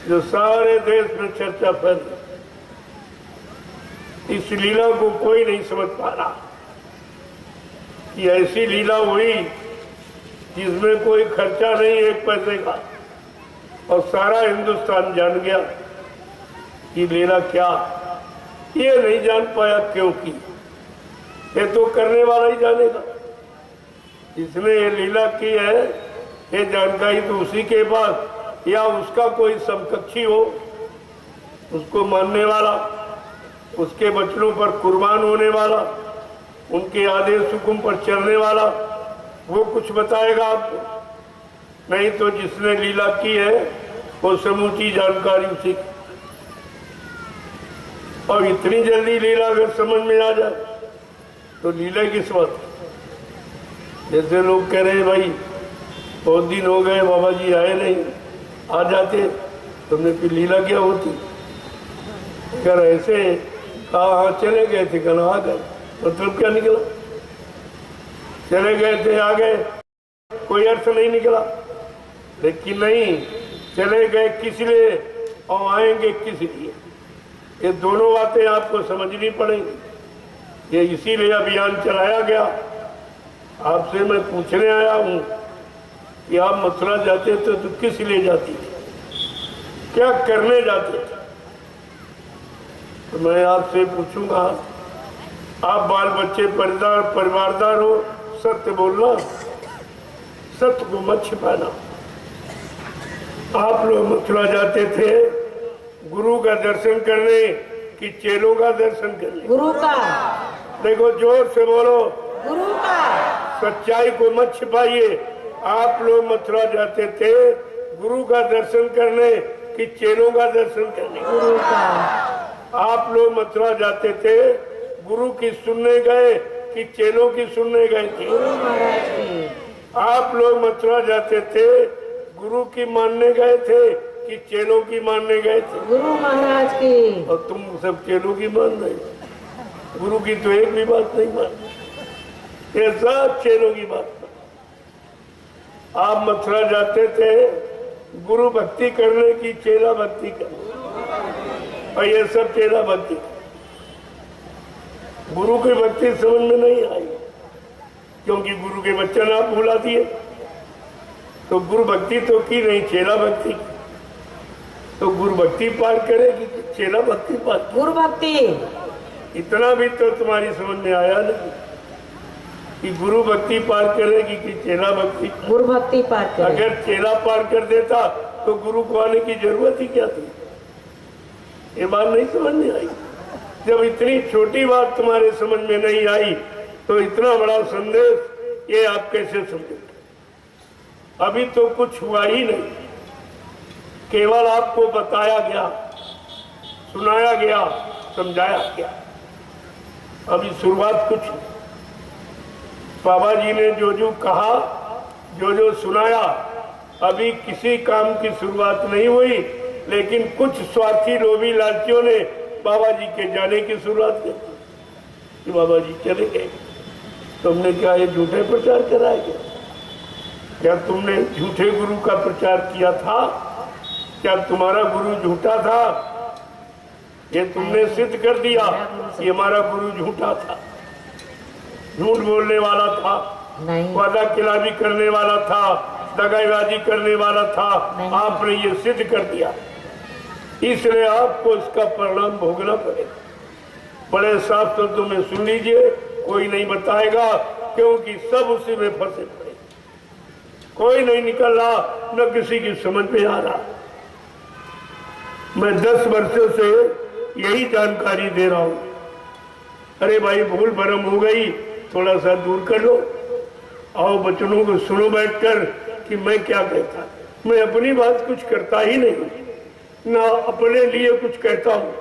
जो सारे देश में चर्चा फैल गई। इस लीला को कोई नहीं समझ पा रहा कि ऐसी लीला हुई जिसमें कोई खर्चा नहीं, एक पैसे का, और सारा हिंदुस्तान जान गया कि लीला क्या। ये नहीं जान पाया क्योंकि ये तो करने वाला ही जानेगा। जिसने ये लीला की है ये जानकारी तो उसी के पास, या उसका कोई समकक्षी हो, उसको मानने वाला, उसके वचनों पर कुर्बान होने वाला, उनके आदेश हुक्म पर चलने वाला, वो कुछ बताएगा आपको। नहीं तो जिसने लीला की है वो समूची जानकारी उसी की। और इतनी जल्दी लीला अगर समझ में आ जाए तो लीला किस बात। जैसे लोग कह रहे हैं भाई बहुत दिन हो गए बाबा जी आए नहीं, आ जाते, तुमने फिर लीला क्या होती। अगर ऐसे कहा हाँ चले गए थे, कल आ गए, मतलब क्या निकला। चले गए थे आ गए, कोई अर्थ नहीं निकला। लेकिन नहीं, चले गए किस लिए और आएंगे किस लिए, ये दोनों बातें आपको समझनी पड़ेंगी। ये इसीलिए अभियान चलाया गया। आपसे मैं पूछने आया हूं कि आप मथुरा जाते थे तो किस लिए जाती थी, क्या करने जाते थे। तो मैं आपसे पूछूंगा, आप बाल बच्चे परिवारदार हो, सत्य बोलना, सत्य को मत छिपाना। आप लोग मथुरा जाते थे गुरु का दर्शन करने कि चेलों का दर्शन करने।
गुरु का।
देखो जोर से बोलो,
गुरु का।
सच्चाई को मत छिपाइए। आप लोग मथुरा जाते थे गुरु का दर्शन करने कि चेलों का दर्शन करने।
गुरु का।
आप लोग मथुरा जाते थे गुरु की सुनने गए कि चेलों की सुनने गए थे।
गुरु महाराज की।
आप लोग मथुरा जाते थे गुरु की मानने गए थे कि चेलों की मानने गए थे।
गुरु महाराज की।
और तुम सब चेलों की मान रहे, गुरु की तो एक भी बात नहीं मान, ये सब चेलों की बात। आप मथुरा जाते थे गुरु भक्ति करने की, चेला भक्ति करने, और ये सब चेला भक्ति। गुरु की भक्ति समझ में नहीं आई क्योंकि गुरु के वचन आप भुला दिए। तो गुरु भक्ति तो की नहीं, चेला भक्ति। तो गुरु भक्ति पार करेगी कि चेला भक्ति पार।
गुरु भक्ति।
इतना भी तो तुम्हारी समझ में आया नहीं कि गुरु भक्ति पार करेगी कि चेला भक्ति।
गुरु भक्ति पार करेगी।
अगर चेला पार कर देता तो गुरु को आने की जरूरत ही क्या थी। ये बात नहीं समझ में आई। जब इतनी छोटी बात तुम्हारे समझ में नहीं आई तो इतना बड़ा संदेश ये आप कैसे समझे। अभी तो कुछ हुआ ही नहीं, केवल आपको बताया गया, सुनाया गया, समझाया गया। अभी शुरुआत कुछ। बाबा जी ने जो जो कहा, जो जो सुनाया, अभी किसी काम की शुरुआत नहीं हुई। लेकिन कुछ स्वार्थी लोभी लालचियों ने बाबा जी के जाने की शुरुआत की कि बाबा जी चले गए। तुमने क्या ये झूठे प्रचार कराया क्या तुमने झूठे गुरु का प्रचार किया था? क्या तुम्हारा गुरु झूठा था? ये तुमने सिद्ध कर दिया कि हमारा गुरु झूठा था, झूठ बोलने वाला था, वादा खिलाफी करने वाला था, दगाबाजी करने वाला था। आपने ये सिद्ध कर दिया, इसलिए आपको इसका परिणाम भोगना पड़ेगा। बड़े साफ शब्दों में सुन लीजिए, कोई नहीं बताएगा क्योंकि सब उसी में फंसे पड़े। कोई नहीं निकल रहा, न किसी की समझ में आ रहा। मैं 10 वर्षों से यही जानकारी दे रहा हूं। अरे भाई भूल भरम हो गई, थोड़ा सा दूर कर लो, आओ बचनों को सुनो बैठकर कि मैं क्या कहता। मैं अपनी बात कुछ करता ही नहीं, ना अपने लिए कुछ कहता हूं,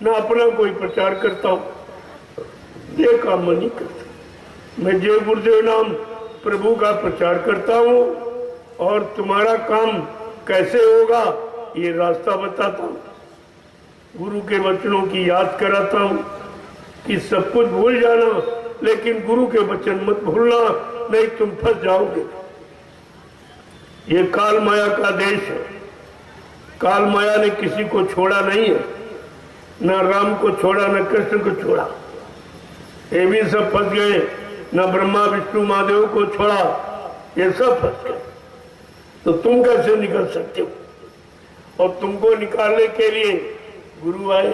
ना अपना कोई प्रचार करता हूं। ये काम मैं नहीं करता। मैं जय गुरुदेव नाम प्रभु का प्रचार करता हूं और तुम्हारा काम कैसे होगा ये रास्ता बताता हूं। गुरु के वचनों की याद कराता हूं कि सब कुछ भूल जाना, लेकिन गुरु के वचन मत भूलना, नहीं तुम फंस जाओगे। ये काल माया का देश है। काल माया ने किसी को छोड़ा नहीं है, न राम को छोड़ा न कृष्ण को छोड़ा, ये भी सब फंस गए। न ब्रह्मा विष्णु महादेव को छोड़ा, ये सब फंस गए। तो तुम कैसे निकल सकते हो? और तुमको निकालने के लिए गुरु आए,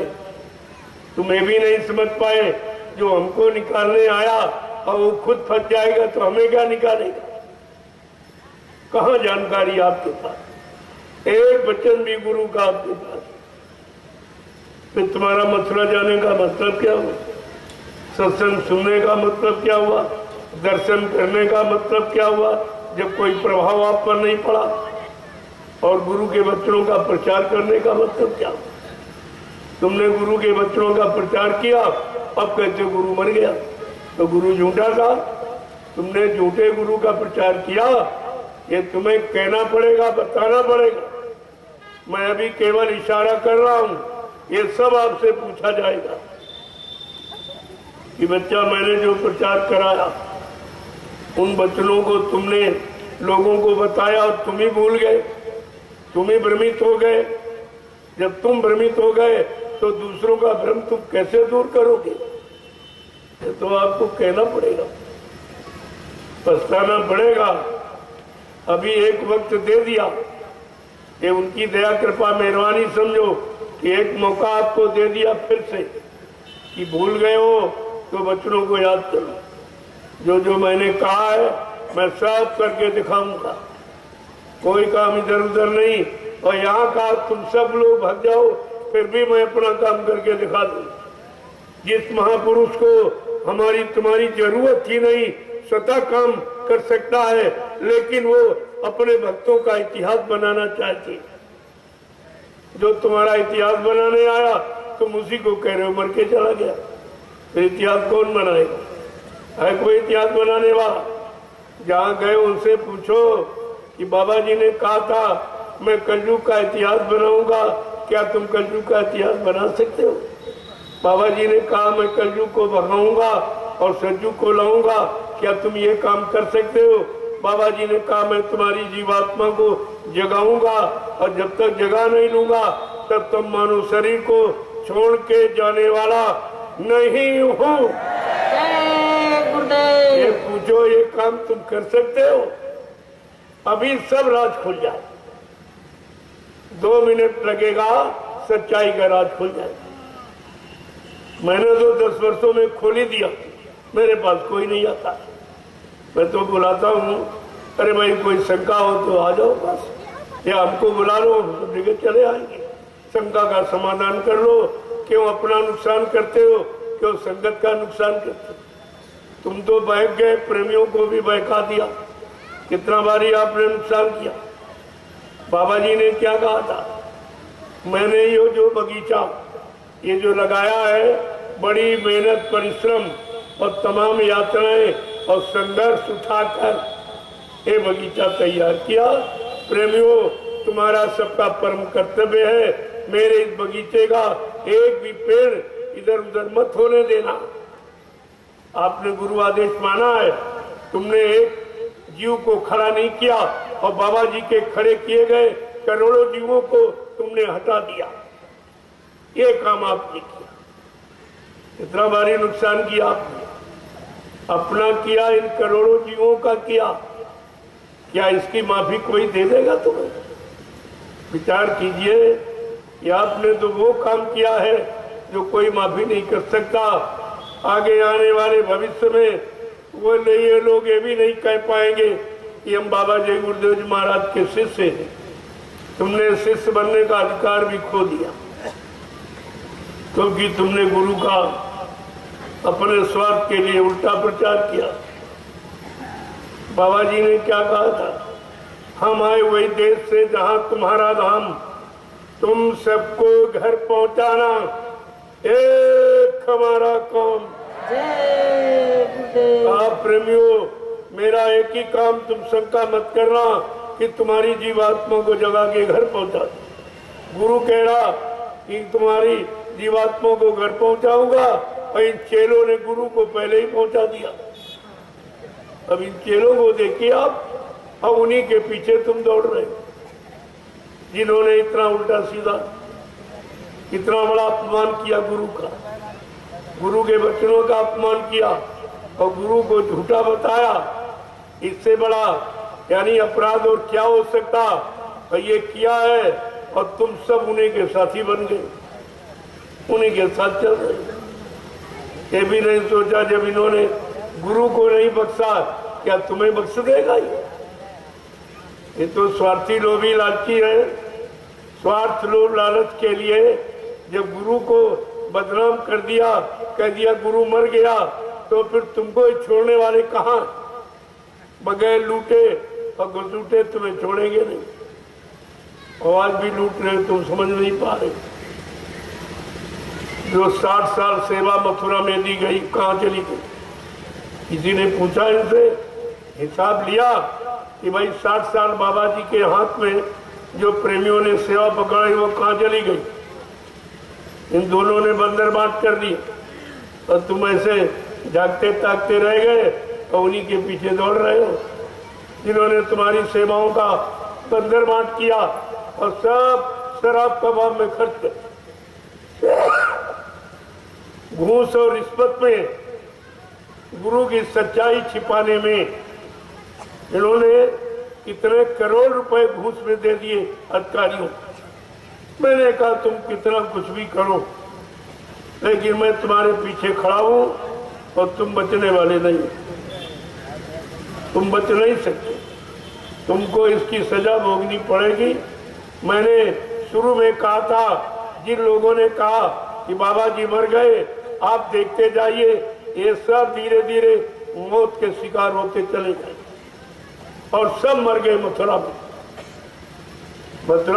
तुम्हें भी नहीं समझ पाए। जो हमको निकालने आया और वो खुद फंस जाएगा तो हमें क्या निकालेगा? कहाँ जानकारी आपके पास? एक वचन भी गुरु का आपके पास, फिर तुम्हारा मथुरा जाने का मतलब क्या हुआ? सत्संग सुनने का मतलब क्या हुआ? दर्शन करने का मतलब क्या हुआ जब कोई प्रभाव आप पर नहीं पड़ा? और गुरु के वचनों का प्रचार करने का मतलब क्या हुआ? तुमने गुरु के वचनों का प्रचार किया, अब कहते गुरु मर गया, तो गुरु झूठा था। तुमने झूठे गुरु का प्रचार किया, ये तुम्हें कहना पड़ेगा, बताना पड़ेगा। मैं अभी केवल इशारा कर रहा हूं, ये सब आपसे पूछा जाएगा कि बच्चा मैंने जो प्रचार कराया उन वचनों को तुमने लोगों को बताया और तुम ही भूल गए, तुम ही भ्रमित हो गए। जब तुम भ्रमित हो गए तो दूसरों का भ्रम तुम कैसे दूर करोगे? ये तो आपको कहना पड़ेगा, पछताना पड़ेगा। अभी एक वक्त दे दिया, ये उनकी दया कृपा मेहरबानी समझो कि एक मौका आपको दे दिया फिर से कि भूल गए हो तो वचनों को याद करो। जो जो मैंने कहा है मैं सब करके दिखाऊंगा, कोई काम इधर उधर नहीं। और यहाँ का तुम सब लोग भाग जाओ फिर भी मैं अपना काम करके दिखा दूं। जिस महापुरुष को हमारी तुम्हारी जरूरत ही नहीं, स्वतः काम कर सकता है, लेकिन वो अपने भक्तों का इतिहास बनाना चाहते। जो तुम्हारा इतिहास बनाने आया तुम उसी को कह रहे हो मर के चला गया, तो इतिहास कौन बनाएगा? है कोई इतिहास बनाने वाला? जहाँ गए उनसे पूछो कि बाबा जी ने कहा था मैं कलयुग का इतिहास बनाऊंगा, क्या तुम कलयुग का इतिहास बना सकते हो? बाबा जी ने कहा मैं कलयुग को भगाऊंगा और सतयुग को लाऊंगा, क्या तुम ये काम कर सकते हो? बाबा जी ने कहा मैं तुम्हारी जीवात्मा को जगाऊंगा और जब तक जगा नहीं लूंगा तब तुम मानो शरीर को छोड़ के जाने वाला नहीं हूँ। ये पूछो ये काम तुम कर सकते हो? अभी सब राज खुल जाए, 2 मिनट लगेगा, सच्चाई का राज खुल जाएगा। मैंने तो 10 वर्षों में खोल ही दिया, मेरे पास कोई नहीं आता। मैं तो बुलाता हूँ, अरे भाई कोई शंका हो तो आ जाओ बस, या हमको बुला लो, सब जगह चले आएंगे, शंका का समाधान कर लो। क्यों अपना नुकसान करते हो? क्यों संगत का नुकसान करते हो? तुम तो बहक गए, प्रेमियों को भी बहका दिया। कितना बारी आपने नुकसान किया। बाबा जी ने क्या कहा था? मैंने ये जो बगीचा ये जो लगाया है, बड़ी मेहनत परिश्रम और तमाम यात्राएं और संघर्ष उठाकर ये बगीचा तैयार किया। प्रेमियों, तुम्हारा सबका परम कर्तव्य है मेरे इस बगीचे का एक भी पेड़ इधर उधर मत होने देना। आपने गुरु आदेश माना है, तुमने एक जीव को खड़ा नहीं किया और बाबा जी के खड़े किए गए करोड़ों जीवों को तुमने हटा दिया। ये काम आपने किया। इतना भारी नुकसान किया आपने, अपना किया, इन करोड़ों जीवों का किया। क्या इसकी माफी कोई दे देगा तुम्हें? विचार कीजिए कि आपने तो वो काम किया है जो कोई माफी नहीं कर सकता। आगे आने वाले भविष्य में वो ये लोग ये भी नहीं कह पाएंगे कि हम बाबा जय गुरुदेव जी महाराज के शिष्य हैं। तुमने शिष्य बनने का अधिकार भी खो दिया क्योंकि तुमने गुरु का अपने स्वार्थ के लिए उल्टा प्रचार किया। बाबा जी ने क्या कहा था? हम आए वही देश से जहां तुम्हारा धाम, तुम सबको घर पहुंचाना एक हमारा काम। आप प्रेमियों, मेरा एक ही काम, तुम शंका मत करना कि तुम्हारी जीवात्मा को जगा के घर पहुंचा दो। गुरु कह रहा कि तुम्हारी जीवात्मा को घर पहुंचाऊंगा और इन चेलों ने गुरु को पहले ही पहुंचा दिया। अब इन चेलों को देखिए आप, अब उन्हीं के पीछे तुम दौड़ रहे हो जिन्होंने इतना उल्टा सीधा कितना बड़ा अपमान किया गुरु का, गुरु के वचनों का अपमान किया और गुरु को झूठा बताया। इससे बड़ा यानी अपराध और क्या हो सकता। और ये किया है और तुम सब उन्हीं के साथी बन गए, उन्हीं के साथ चल रहे। ये भी नहीं सोचा जब इन्होंने गुरु को नहीं बख्शा, क्या तुम्हें बख्श देगा? ये तो स्वार्थी लोभी लालची है। स्वार्थ लोभ लालच के लिए जब गुरु को बदनाम कर दिया, कह दिया गुरु मर गया, तो फिर तुमको छोड़ने वाले कहाँ? बगैर लूटे और घुसूटे तुम्हें छोड़ेंगे नहीं। और आज भी लूट रहे, तुम समझ नहीं पा रहे। जो 60 साल सेवा मथुरा में दी गई, कहाँ चली गई? किसी ने पूछा इनसे, हिसाब लिया कि भाई 60 साल बाबा जी के हाथ में जो प्रेमियों ने सेवा पकड़ाई वो कहाँ चली गई? इन दोनों ने बंदर बांट कर दी और तुम ऐसे जागते ताकते रह गए और उन्हीं के पीछे दौड़ रहे हो, जिन्होंने तुम्हारी सेवाओं का बंदर बांट किया और सब शराब कबाब में खर्च कर। घूस और रिश्वत में, गुरु की सच्चाई छिपाने में इन्होंने कितने करोड़ रुपए घूस में दे दिए अधिकारियों। मैंने कहा तुम कितना कुछ भी करो, लेकिन मैं तुम्हारे पीछे खड़ा हूं और तुम बचने वाले नहीं, तुम बच नहीं सकते, तुमको इसकी सजा भोगनी पड़ेगी। मैंने शुरू में कहा था, जिन लोगों ने कहा कि बाबा जी मर गए, आप देखते जाइए, ये सब धीरे धीरे मौत के शिकार होते चले गए और सब मर गए। मथुरा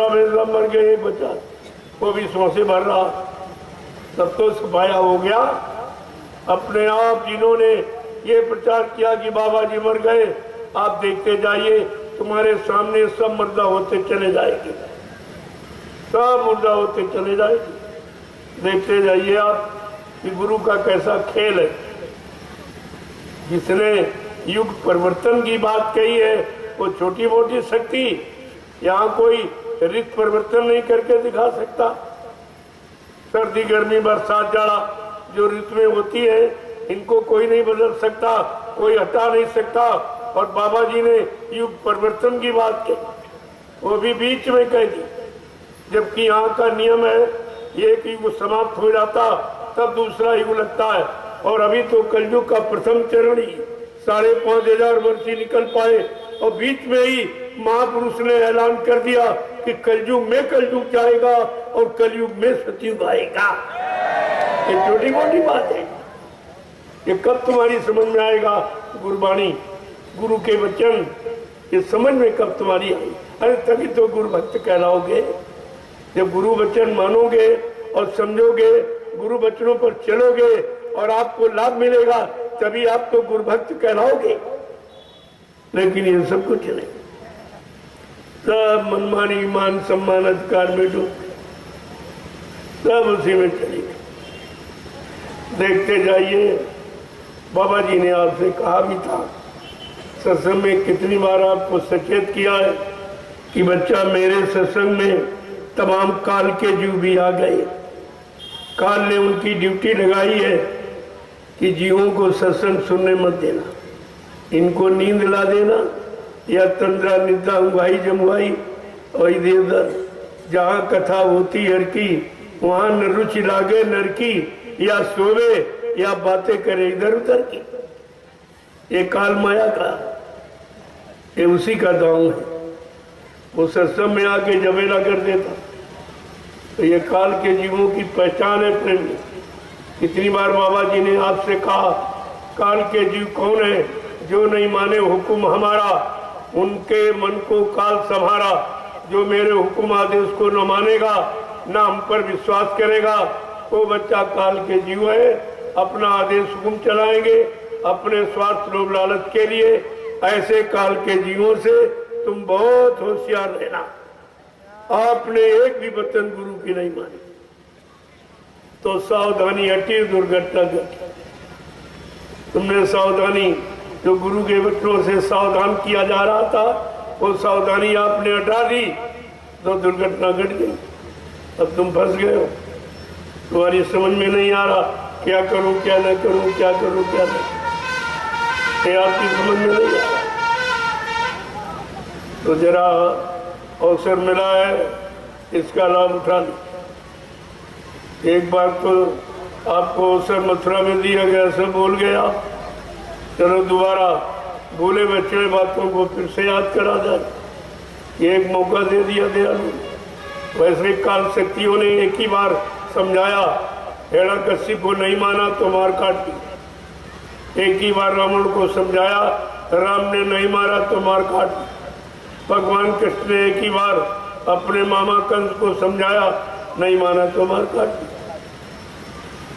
में सब मर गए, एक बच्चा वो भी सांसें भर रहा, सब तो सफाया हो गया। अपने आप जिन्होंने ये प्रचार किया कि बाबा जी मर गए, आप देखते जाइए, तुम्हारे सामने सब मुर्दा होते चले जाएंगे, सब मुर्दा होते चले जाएंगे। देखते जाइए आप कि गुरु का कैसा खेल है। जिसने युग परिवर्तन की बात कही है वो छोटी मोटी शक्ति, यहाँ कोई ऋतु परिवर्तन नहीं करके दिखा सकता। सर्दी गर्मी बरसात जाड़ा जो ऋतु में होती है, इनको कोई नहीं बदल सकता, कोई हटा नहीं सकता। और बाबा जी ने युग परिवर्तन की बात कही, वो भी बीच में कह दी, जबकि यहाँ का नियम है एक युग समाप्त हो जाता तब दूसरा युग लगता है। और अभी तो कलयुग का प्रथम चरण ही 5,500 वर्ष ही निकल पाए और बीच में ही महापुरुष ने ऐलान कर दिया कि कलयुग में कलयुग जाएगा और कलयुग में सतयुग आएगा। ये छोटी मोटी बात है, ये कब तुम्हारी समझ में आएगा? गुरबाणी, गुरु के वचन, ये समझ में कब तुम्हारी आई? अरे तभी तो गुरु भक्त कहलाओगे, जब गुरु वचन मानोगे और समझोगे, गुरु वचनों पर चलोगे और आपको लाभ मिलेगा, तभी आप तो गुरु भक्त कहलाओगे। लेकिन ये सब कुछ नहीं, सब मनमानी, मान सम्मान अधिकार में डूब, सब उसी में चलेगा। देखते जाइए, बाबा जी ने आपसे कहा भी था, सत्संग में कितनी बार आपको सचेत किया है कि बच्चा मेरे सत्संग में तमाम काल के जीव भी आ गए। काल ने उनकी ड्यूटी लगाई है कि जीवों को सत्संग सुनने मत देना, इनको नींद ला देना या तंद्रा निद्रा उंगाई जमुआई और इधर उधर जहाँ कथा होती हर की वहाँ न रुचि लागे नर की, या सोवे या बातें करे इधर उधर की। ये काल माया का, ये उसी का दांव है। वो सत्संग में आके जबेला कर देता, तो ये काल के जीवों की पहचान है प्रेम। कितनी बार बाबा जी ने आपसे कहा, काल के जीव कौन है? जो नहीं माने हुक्म हमारा, उनके मन को काल संभारा। जो मेरे हुक्म आदेश को न मानेगा, न हम पर विश्वास करेगा, वो बच्चा काल के जीव है। अपना आदेश हुक्म चलाएंगे अपने स्वार्थ लोभ लालच के लिए। ऐसे काल के जीवों से तुम बहुत होशियार रहना। आपने एक भी वचन गुरु की नहीं मानी तो सावधानी हटी, दुर्घटना घटी। तुमने सावधानी, जो गुरु के वचनों से सावधान किया जा रहा था, वो सावधानी आपने हटा दी तो दुर्घटना घट गई। अब तुम फंस गए हो। तुम्हारी समझ में नहीं आ रहा क्या करूं क्या न करूं, क्या करूं क्या न, ये आपकी समझ में नहीं आ रहा। तो जरा अवसर मिला है, इसका लाभ उठा लो। एक बार तो आपको अवसर मथुरा में दिया गया, सब भूल गए आप। चलो दोबारा भूले बच्चे बातों को फिर से याद करा जाए, ये एक मौका दे दिया दयालु। वैसे काल शक्तियों ने एक ही बार समझाया, हिरण्यकश्यप को नहीं माना तो मार काट दी। एक ही बार रावण को समझाया, राम ने नहीं मारा तो मार काट दी। भगवान कृष्ण ने एक ही बार अपने मामा कंस को समझाया, नहीं माना तो मार काट दी।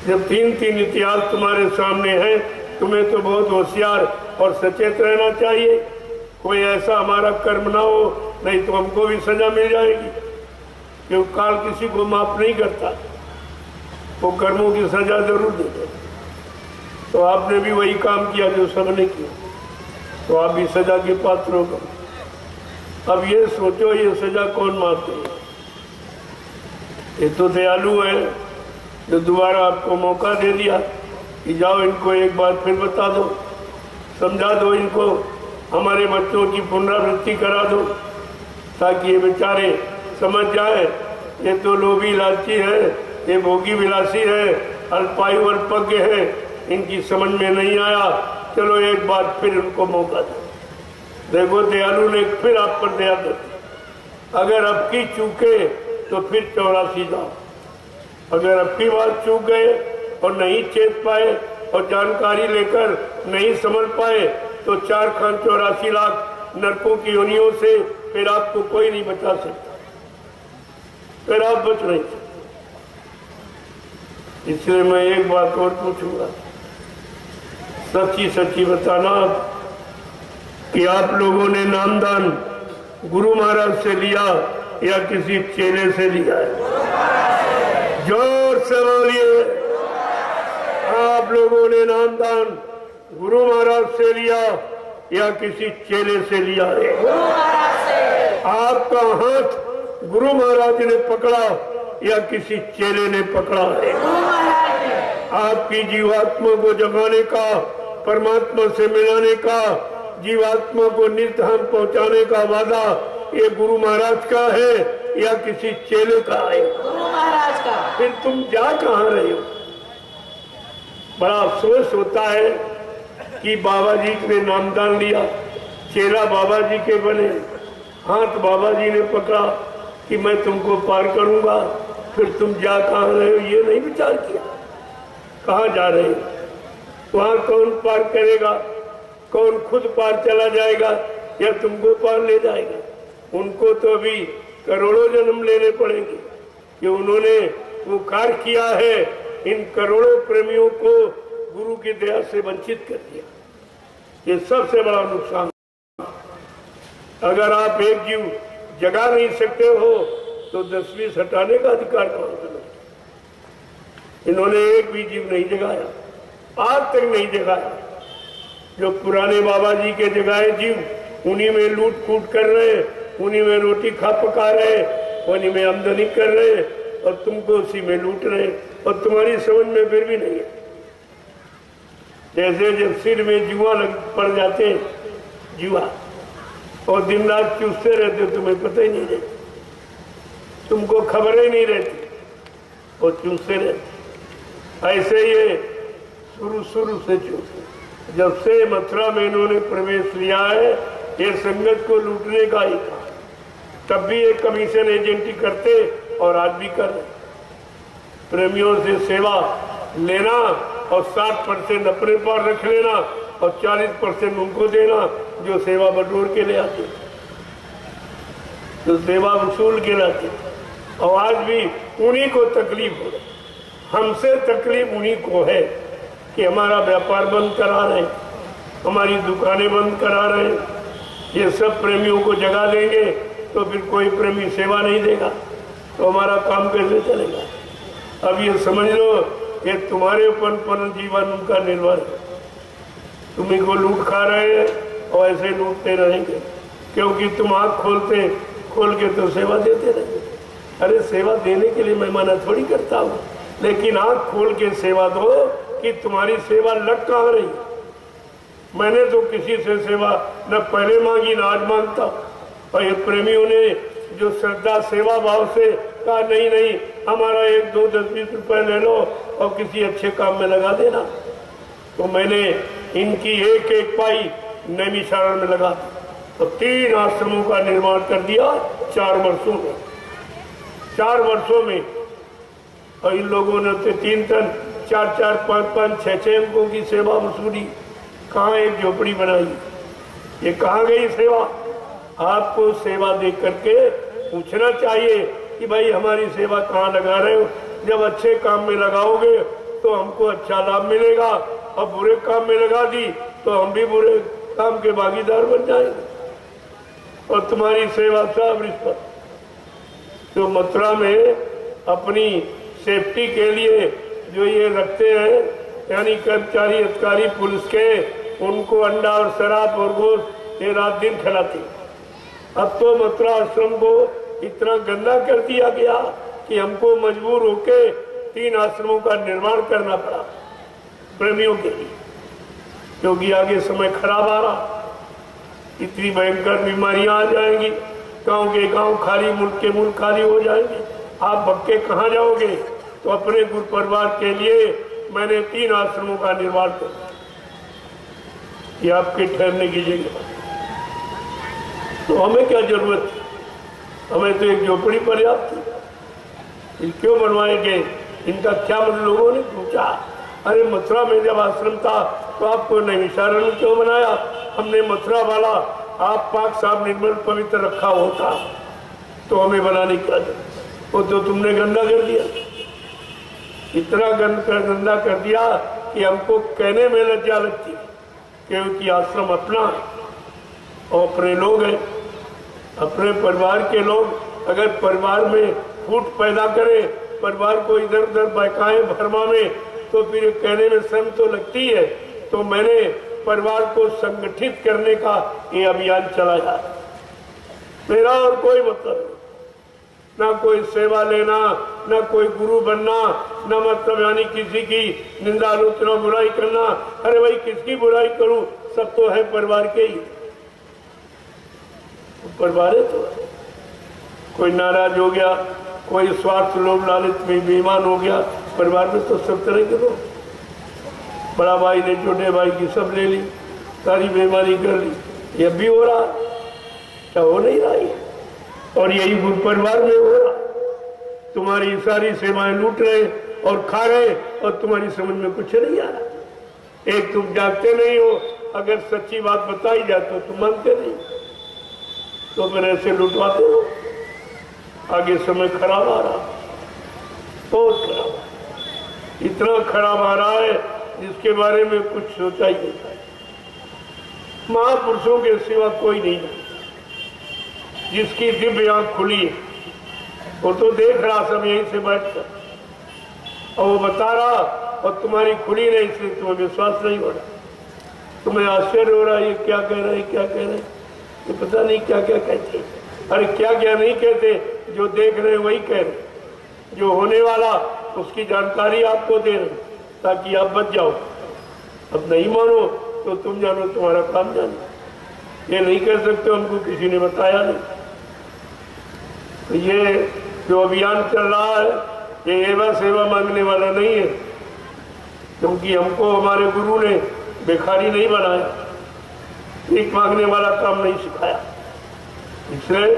जब तीन तीन इतिहास तुम्हारे सामने हैं, तुम्हें तो बहुत होशियार और सचेत रहना चाहिए। कोई ऐसा हमारा कर्म ना हो, नहीं तो हमको भी सजा मिल जाएगी, क्योंकि काल किसी को माफ नहीं करता, वो कर्मों की सजा जरूर देते। तो आपने भी वही काम किया जो सबने किया, तो आप भी सजा के पात्र हो। अब ये सोचो, ये सजा कौन माफते है? ये तो दयालु है जो दोबारा आपको मौका दे दिया कि जाओ इनको एक बार फिर बता दो, समझा दो इनको, हमारे बच्चों की पुनरावृत्ति करा दो, ताकि ये बेचारे समझ जाए ये तो लोभी लालची है, ये भोगी विलासी है, अल्पायु अल्पज्ञ है, इनकी समझ में नहीं आया। चलो एक बार फिर उनको मौका दो। देखो दयालु ने फिर आप पर दया कर दी। अगर अब की चूके तो फिर 84 जाओ। अगर अब की बात चूक गए और नहीं चेत पाए और जानकारी लेकर नहीं समझ पाए तो 4 खान 84 लाख नरकों की योनियों से फिर आपको कोई नहीं बचा सकता, फिर आप बच नहीं सकते। इसलिए मैं एक बात और पूछूंगा, सच्ची सच्ची बताना कि आप लोगों ने नामदान गुरु महाराज से लिया या किसी चेले से लिया है? जोर से बोलिए। आप लोगों ने नामदान गुरु महाराज से लिया या किसी चेले से लिया है?
गुरु महाराज से।
आपका हाथ गुरु महाराज ने पकड़ा या किसी चेले ने पकड़ा है?
गुरु महाराज ने।
आपकी जीवात्मा को जगाने का, परमात्मा से मिलाने का, जीवात्मा को निर्धाम पहुंचाने का वादा ये गुरु महाराज का है या किसी चेले का है?
गुरु महाराज का।
फिर तुम जा कहाँ रहे हो? बड़ा अफसोस होता है कि बाबा जी ने नामदान लिया, चेला बाबा जी के बने, हाथ बाबा जी ने पकड़ा कि मैं तुमको पार करूंगा, फिर तुम जा कहाँ रहे हो ये नहीं विचार किया। कहाँ जा रहे हो? वहां कौन पार करेगा? कौन खुद पार चला जाएगा या तुमको पार ले जाएगा? उनको तो अभी करोड़ों जन्म लेने पड़ेंगे कि उन्होंने वो कार्य किया है, इन करोड़ों प्रेमियों को गुरु की दया से वंचित कर दिया। ये सबसे बड़ा नुकसान। अगर आप एक जीव जगा नहीं सकते हो तो 10-20 हटाने का अधिकार कौन सा? इन्होंने एक भी जीव नहीं जगाया, आज तक नहीं जगाया। जो पुराने बाबा जी के जगाए जीव, उन्हीं में लूट फूट कर रहे, उन्हीं में रोटी खा पका रहे, उन्हीं में आमदनी कर रहे और तुमको उसी में लूट रहे और तुम्हारी समझ में फिर भी नहीं है। जैसे जब सिर में जुआ लग पड़ जाते, जुआ, और दिन रात चूसते रहते, तुम्हें पता ही नहीं रहता, तुमको खबर ही नहीं रहती और चूसते रहते। ऐसे ये शुरू से चूसते। जब से मथुरा में इन्होंने प्रवेश लिया है, ये संगत को लूटने का ही था। तब भी ये कमीशन एजेंटी करते और आज भी कर रहे। प्रेमियों से सेवा लेना और 60% अपने पास रख लेना और 40% उनको देना जो सेवा बटोर के ले आते, जो सेवा वसूल के लाते। और आज भी उन्हीं को तकलीफ हो, हमसे तकलीफ उन्हीं को है कि हमारा व्यापार बंद करा रहे, हमारी दुकानें बंद करा रहे। ये सब प्रेमियों को जगा देंगे तो फिर कोई प्रेमी सेवा नहीं देगा तो हमारा काम कैसे चलेगा? अब ये समझ लो ये तुम्हारे ऊपर जीवन उनका निर्भर है। तुम्ही को लूट खा रहे हैं और ऐसे लूटते रहेंगे, क्योंकि तुम आँख खोल के तो सेवा देते रहेंगे। अरे सेवा देने के लिए मैं मना थोड़ी करता हूँ, लेकिन आंख खोल के सेवा दो कि तुम्हारी सेवा लग कहाँ रही। मैंने तो किसी से सेवा न पहले मांगी न आज मांगता, और ये प्रेमियों ने जो श्रद्धा सेवा भाव से कहा नहीं नहीं हमारा 1 2 10 20 रुपए ले लो और किसी अच्छे काम में लगा देना, तो मैंने इनकी एक एक पाई नैमिषारण्य में लगा दी। तो 3 आश्रमों का निर्माण कर दिया 4 वर्षों में। 4 वर्षों में और इन लोगों ने तो 3 टन 4 4 5 5 6 6 अंकों की सेवा वसूली। कहाँ एक झोपड़ी बनाई, ये कहाँ गई सेवा। आपको सेवा दे करके पूछना चाहिए कि भाई हमारी सेवा कहाँ लगा रहे हो। जब अच्छे काम में लगाओगे तो हमको अच्छा लाभ मिलेगा, और बुरे काम में लगा दी तो हम भी बुरे काम के भागीदार बन जाएंगे और तुम्हारी सेवा सब रिश्वत। तो मथुरा में अपनी सेफ्टी के लिए जो ये रखते हैं यानी कर्मचारी अधिकारी पुलिस के, उनको अंडा और शराब और गोश्त ये रात दिन खिलाते। अब तो मथुरा आश्रम को इतना गंदा कर दिया गया कि हमको मजबूर होके 3 आश्रमों का निर्माण करना पड़ा प्रेमियों के लिए, क्योंकि आगे समय खराब आ रहा। इतनी भयंकर बीमारियां आ जाएंगी, गांव के गांव खाली, मुल्क के मुल्क खाली हो जाएंगे। आप भक्के कहाँ जाओगे। तो अपने गुरु परिवार के लिए मैंने 3 आश्रमों का निर्माण कर दिया कि आपके ठहरने की जगह। तो हमें क्या जरूरत थी, हमें तो एक झोपड़ी पर्याप्त थी, क्यों बनवाए गए। इनका क्या मतलब। लोगों ने पूछा अरे मथुरा में जब आश्रम था तो आपको नैमिषारण्य क्यों बनाया। हमने मथुरा वाला आप पाक साफ निर्मल पवित्र रखा होता तो हमें बनाने क्या जरूरत। वो तो तुमने गंदा कर दिया, इतना गंदा कर दिया कि हमको कहने में लज्जा लगती, क्योंकि आश्रम अपना है और अपने लोग हैं, अपने परिवार के लोग। अगर परिवार में फूट पैदा करे, परिवार को इधर उधर बहकाए भरमा में, तो फिर कहने में शर्म तो लगती है। तो मैंने परिवार को संगठित करने का ये अभियान चलाया। मेरा और कोई मतलब नहीं, ना कोई सेवा लेना, ना कोई गुरु बनना, ना मतलब यानी किसी की निंदा आलोचना बुराई करना। अरे भाई किसकी बुराई करूं, सब तो है परिवार के ही। परिवार है तो कोई नाराज हो गया, कोई स्वार्थ लोभ लालच में बेईमान हो गया, परिवार में तो सब तरह के लोग। बड़ा भाई ने छोटे भाई की सब ले ली, सारी बेईमानी कर ली। ये भी हो रहा, क्या हो नहीं रहा है। और यही गुरु परिवार में हो रहा। तुम्हारी सारी सेवाएं लूट रहे और खा रहे और तुम्हारी समझ में कुछ नहीं आ रहा। एक तुम जागते नहीं हो, अगर सच्ची बात बताई जाए तो तुम मानते नहीं, तो फिर ऐसे लुटवाते हो। आगे समय खराब आ रहा, बहुत खराब, इतना खराब आ रहा है जिसके बारे में कुछ सोचा ही नहीं था। महापुरुषों के सिवा कोई नहीं है जिसकी दिव्य आंख खुली है। वो तो देख रहा सब यहीं से बैठकर, और वो बता रहा, और तुम्हारी खुली नहीं, इसलिए तुम्हें विश्वास नहीं हो रहा। तुम्हें आश्चर्य हो रहा है ये क्या कह रहे हैं, क्या कह रहे हैं, ये पता नहीं क्या क्या कहते हैं। अरे क्या क्या नहीं कहते, जो देख रहे हैं वही कह रहे। जो होने वाला उसकी जानकारी आपको दे रहे ताकि आप बच जाओ। अब नहीं मानो तो तुम जानो, तुम्हारा काम जानो। ये नहीं कह सकते हमको किसी ने बताया नहीं। तो ये जो अभियान चल रहा है ये एवं सेवा मांगने वाला नहीं है, क्योंकि हमको हमारे गुरु ने भिखारी नहीं बनाया, भीख मांगने वाला काम नहीं सिखाया। इसलिए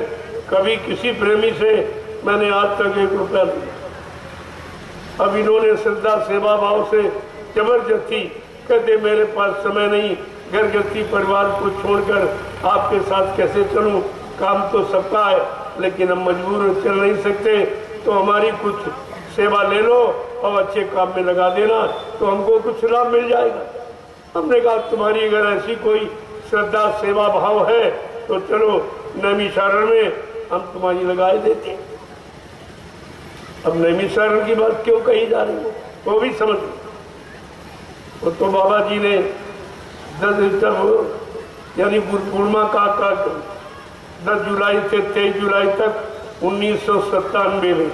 कभी किसी प्रेमी से मैंने आज तक 1 रुपया नहीं। अब इन्होंने श्रद्धा सेवा भाव से जबरदस्ती कहते मेरे पास समय नहीं, घर गृहस्थी परिवार को छोड़कर आपके साथ कैसे चलूं, काम तो सबका है लेकिन हम मजबूर चल नहीं सकते, तो हमारी कुछ सेवा ले लो और अच्छे काम में लगा देना तो हमको कुछ लाभ मिल जाएगा। हमने कहा तुम्हारी अगर ऐसी कोई श्रद्धा सेवा भाव है तो चलो नैमिषारण्य में हम तुम्हारी लगाए देते हैं। अब नैमिषारण्य की बात क्यों कही जा रही है वो भी समझ लो। वो तो बाबा जी ने 10 यानी गुरु पूर्णिमा का 10 जुलाई से 23 जुलाई तक 1997 में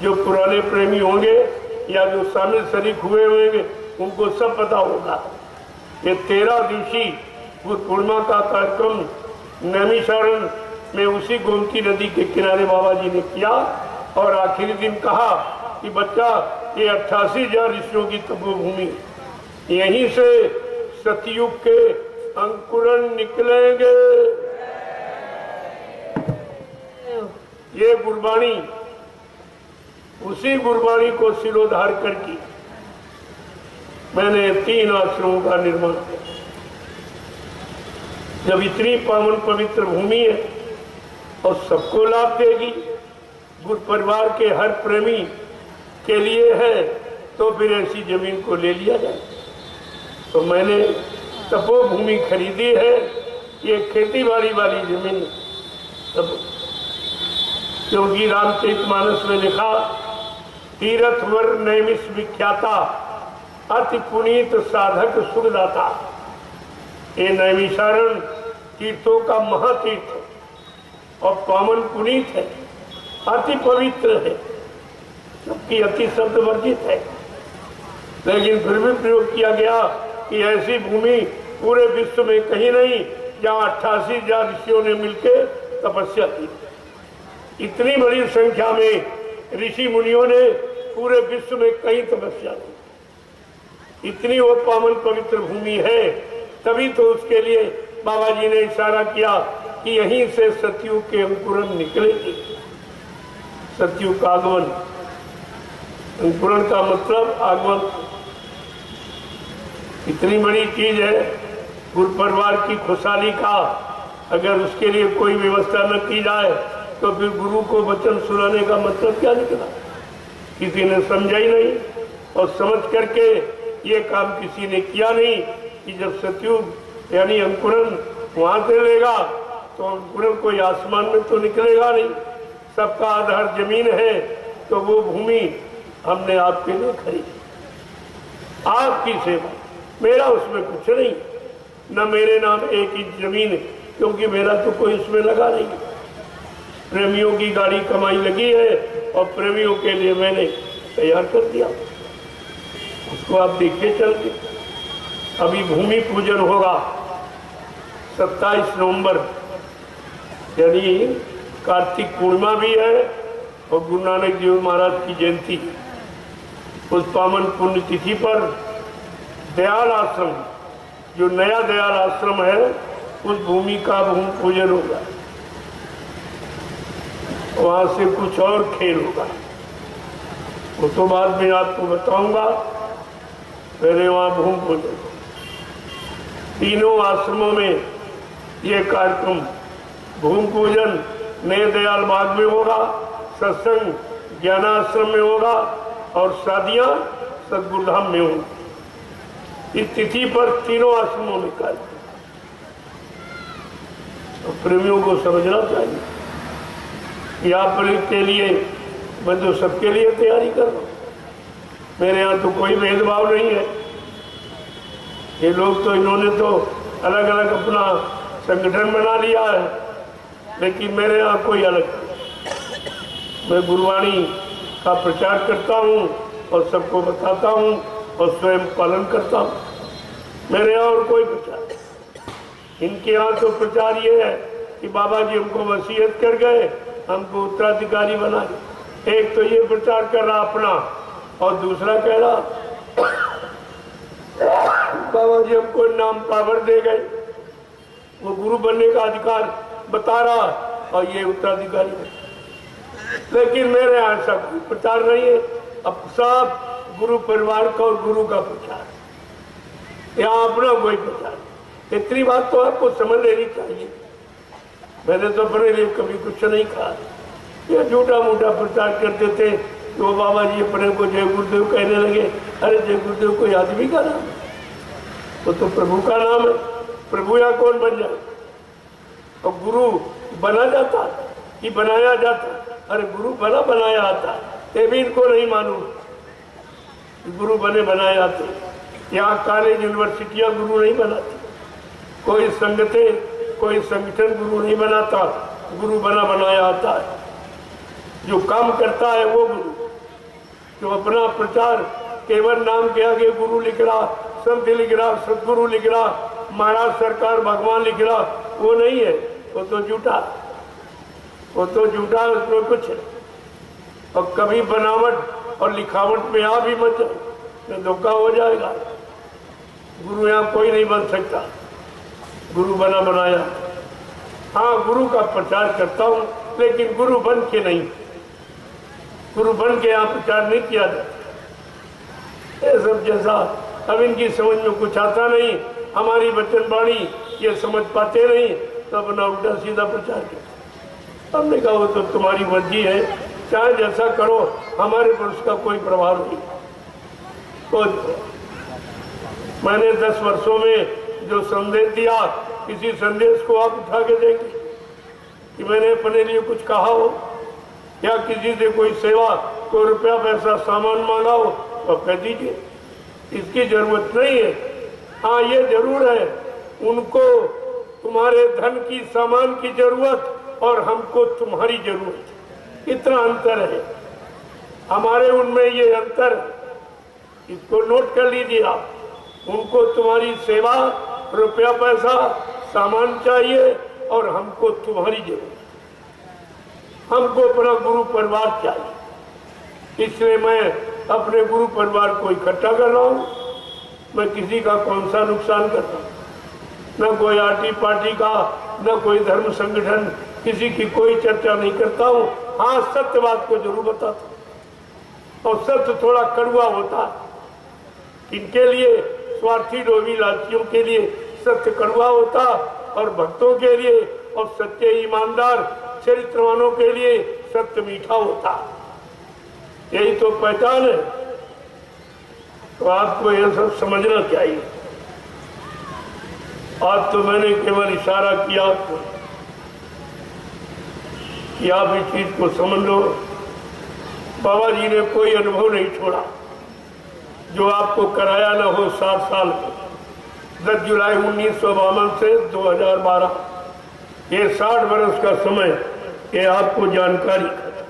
जो पुराने प्रेमी होंगे या जो शामिल शरीक हुए होंगे उनको सब पता होगा। ये 13 दिवसीय बुद्ध पूर्णिमा का कार्यक्रम नैमिषारण्य में उसी गोमती नदी के किनारे बाबा जी ने किया और आखिरी दिन कहा कि बच्चा ये 88,000 ऋषियों की तपोभूमि, यहीं से सतयुग के अंकुरण निकलेंगे। ये गुरबाणी, उसी गुरबाणी को सिरोधार करके मैंने 3 आश्रमों का निर्माण किया। जब इतनी पावन पवित्र भूमि है और सबको लाभ देगी, गुरु परिवार के हर प्रेमी के लिए है, तो फिर ऐसी जमीन को ले लिया जाए। तो मैंने तपोभूमि खरीदी है, ये खेती बाड़ी वाली जमीन। तब योगी रामचरितमानस में लिखा, तीर्थवर नैमिष विख्याता अति पुनीत साधक सुखदाता। ये नैमिषारण्य तीर्थों का महातीर्थ है और पावन पुनीत है, अति पवित्र है, जबकि अति शब्द वर्जित है। लेकिन फिर भी प्रयोग किया गया कि ऐसी भूमि पूरे विश्व में कहीं नहीं जहाँ 88,000 ऋषियों ने मिलकर तपस्या की। इतनी बड़ी संख्या में ऋषि मुनियों ने पूरे विश्व में कहीं तपस्या की। इतनी वो पावन पवित्र भूमि है, तभी तो उसके लिए बाबा जी ने इशारा किया कि यहीं से सतयुग के अंकुरण निकलेगी। सतयुग का आगमन, अंकुरण का मतलब आगमन। इतनी बड़ी चीज है गुरु परिवार की खुशहाली का, अगर उसके लिए कोई व्यवस्था न की जाए तो फिर गुरु को वचन सुनाने का मतलब क्या निकला? किसी ने समझा ही नहीं, और समझ करके ये काम किसी ने किया नहीं कि जब सतयुग यानी अंकुरण वहां से लेगा तो अंकुरण कोई आसमान में तो निकलेगा नहीं। सबका आधार जमीन है, तो वो भूमि हमने आपके लिए खरीदी, आपकी सेवा। मेरा उसमें कुछ नहीं, न मेरे नाम 1 इंच जमीन, क्योंकि मेरा तो कोई उसमें लगा नहीं। प्रेमियों की गाड़ी कमाई लगी है और प्रेमियों के लिए मैंने तैयार कर दिया, उसको आप देखिए चल के। अभी भूमि पूजन होगा 27 नवंबर, यानी कार्तिक पूर्णिमा भी है और गुरु नानक देव महाराज की जयंती। उस पावन पुण्य तिथि पर दयाल आश्रम, जो नया दयाल आश्रम है, उस भूमि का भूमि पूजन होगा। वहां से कुछ और खेल होगा, वो तो बाद में आपको बताऊंगा। पहले वहां भूमि पूजन, तीनों आश्रमों में ये कार्यक्रम, भूमि पूजन नए दयाल बाग में होगा, सत्संग ज्ञानाश्रम में होगा और शादियां सतगुरुधाम में होंगी। इस तिथि पर तीनों आश्रमों में कार्यक्रम। तो प्रेमियों को समझना चाहिए कि आप के लिए मैं तो सबके लिए तैयारी कर रहा हूँ। मेरे यहाँ तो कोई भेदभाव नहीं है। ये लोग तो, इन्होंने तो अलग अलग अपना संगठन बना लिया है, लेकिन मेरे यहाँ कोई अलग नहीं। मैं गुरुवाणी का प्रचार करता हूँ और सबको बताता हूँ और स्वयं पालन करता हूँ। मेरे यहाँ और कोई प्रचार नहीं। इनके यहाँ तो प्रचार ये है कि बाबा जी हमको वसीयत कर गए, हमको उत्तराधिकारी बनाए। एक तो ये प्रचार कर रहा अपना, और दूसरा कह रहा बाबा जी हमको नाम पावर दे गए, वो गुरु बनने का अधिकार बता रहा और ये उत्तराधिकारी है। लेकिन मेरे यहाँ ऐसा कोई प्रचार नहीं है। अब सब गुरु परिवार का और गुरु का प्रचार, यहाँ अपना कोई प्रचार। इतनी बात तो आपको समझ लेनी चाहिए। मैंने तो अपने लिए कभी कुछ नहीं कहा। ये झूठा मूठा प्रचार करते थे कि वो बाबा जी अपने को जय गुरुदेव कहने लगे। अरे जय गुरुदेव कोई आदमी का नाम है, वो तो प्रभु का नाम है। प्रभु या कौन बन जाए? और गुरु बना जाता कि बनाया जाता? अरे गुरु बना बनाया आता, ये भी इनको नहीं मालूम। गुरु बने बनाए आते। यहाँ कॉलेज यूनिवर्सिटियाँ गुरु नहीं बनाती, कोई संगठन कोई संगठन गुरु नहीं बनाता। गुरु बना बनाया आता है। जो काम करता है वो गुरु। जो अपना प्रचार केवल नाम के आगे गुरु लिख रहा, संत लिख रहा, सदगुरु लिख रहा, महाराज सरकार भगवान लिख रहा, वो नहीं है, वो तो झूठा, वो तो झूठा, उसमें कुछ है। और कभी बनावट और लिखावट में आ भी मत जाओ, तो धोखा हो जाएगा। गुरु यहाँ कोई नहीं बन सकता, गुरु बना बनाया। हाँ, गुरु का प्रचार करता हूँ, लेकिन गुरु बन के नहीं, गुरु बन के यहाँ प्रचार नहीं किया जाता। ये सब जैसा अब इनकी समझ में कुछ आता नहीं, हमारी वचनवाणी ये समझ पाते नहीं, तो अपना उल्टा सीधा प्रचार किया। हमने कहा वो तो तुम्हारी मर्जी है, चाहे जैसा करो, हमारे पर उसका कोई प्रभाव नहीं। तो मैंने 10 वर्षों में जो संदेश दिया, किसी संदेश को आप उठा के देखिए कि मैंने अपने लिए कुछ कहा हो, या किसी से कोई सेवा, कोई रुपया पैसा सामान मांगा हो, तो कह दीजिए, इसकी जरूरत नहीं है। हाँ, ये जरूर है, उनको तुम्हारे धन की सामान की जरूरत और हमको तुम्हारी जरूरत, इतना अंतर है हमारे उनमें, ये अंतर, इसको नोट कर लीजिए आप। उनको तुम्हारी सेवा, रुपया पैसा सामान चाहिए और हमको तुम्हारी जरूरत, हमको अपना गुरु परिवार चाहिए। इसलिए मैं अपने गुरु परिवार को इकट्ठा कर रहा हूँ। मैं किसी का कौन सा नुकसान करता हूँ, न कोई आर्टी पार्टी का, न कोई धर्म संगठन, किसी की कोई चर्चा नहीं करता हूँ। हाँ, सत्य बात को जरूर बताता हूँ, और सत्य थोड़ा कड़वा होता है। इनके लिए, स्वार्थी लोभी लालचियों के लिए सत्य कड़वा होता, और भक्तों के लिए और सच्चे ईमानदार चरित्रवानों के लिए सत्य मीठा होता। यही तो पहचान है। तो आपको यह सब समझना चाहिए। आज तो मैंने केवल इशारा किया आपको कि आप इस चीज को समझ लो। बाबा जी ने कोई अनुभव नहीं छोड़ा जो आपको कराया न हो। 60 साल 10 जुलाई 1952 से 2012, ये 60 वर्ष का समय, ये आपको जानकारी है,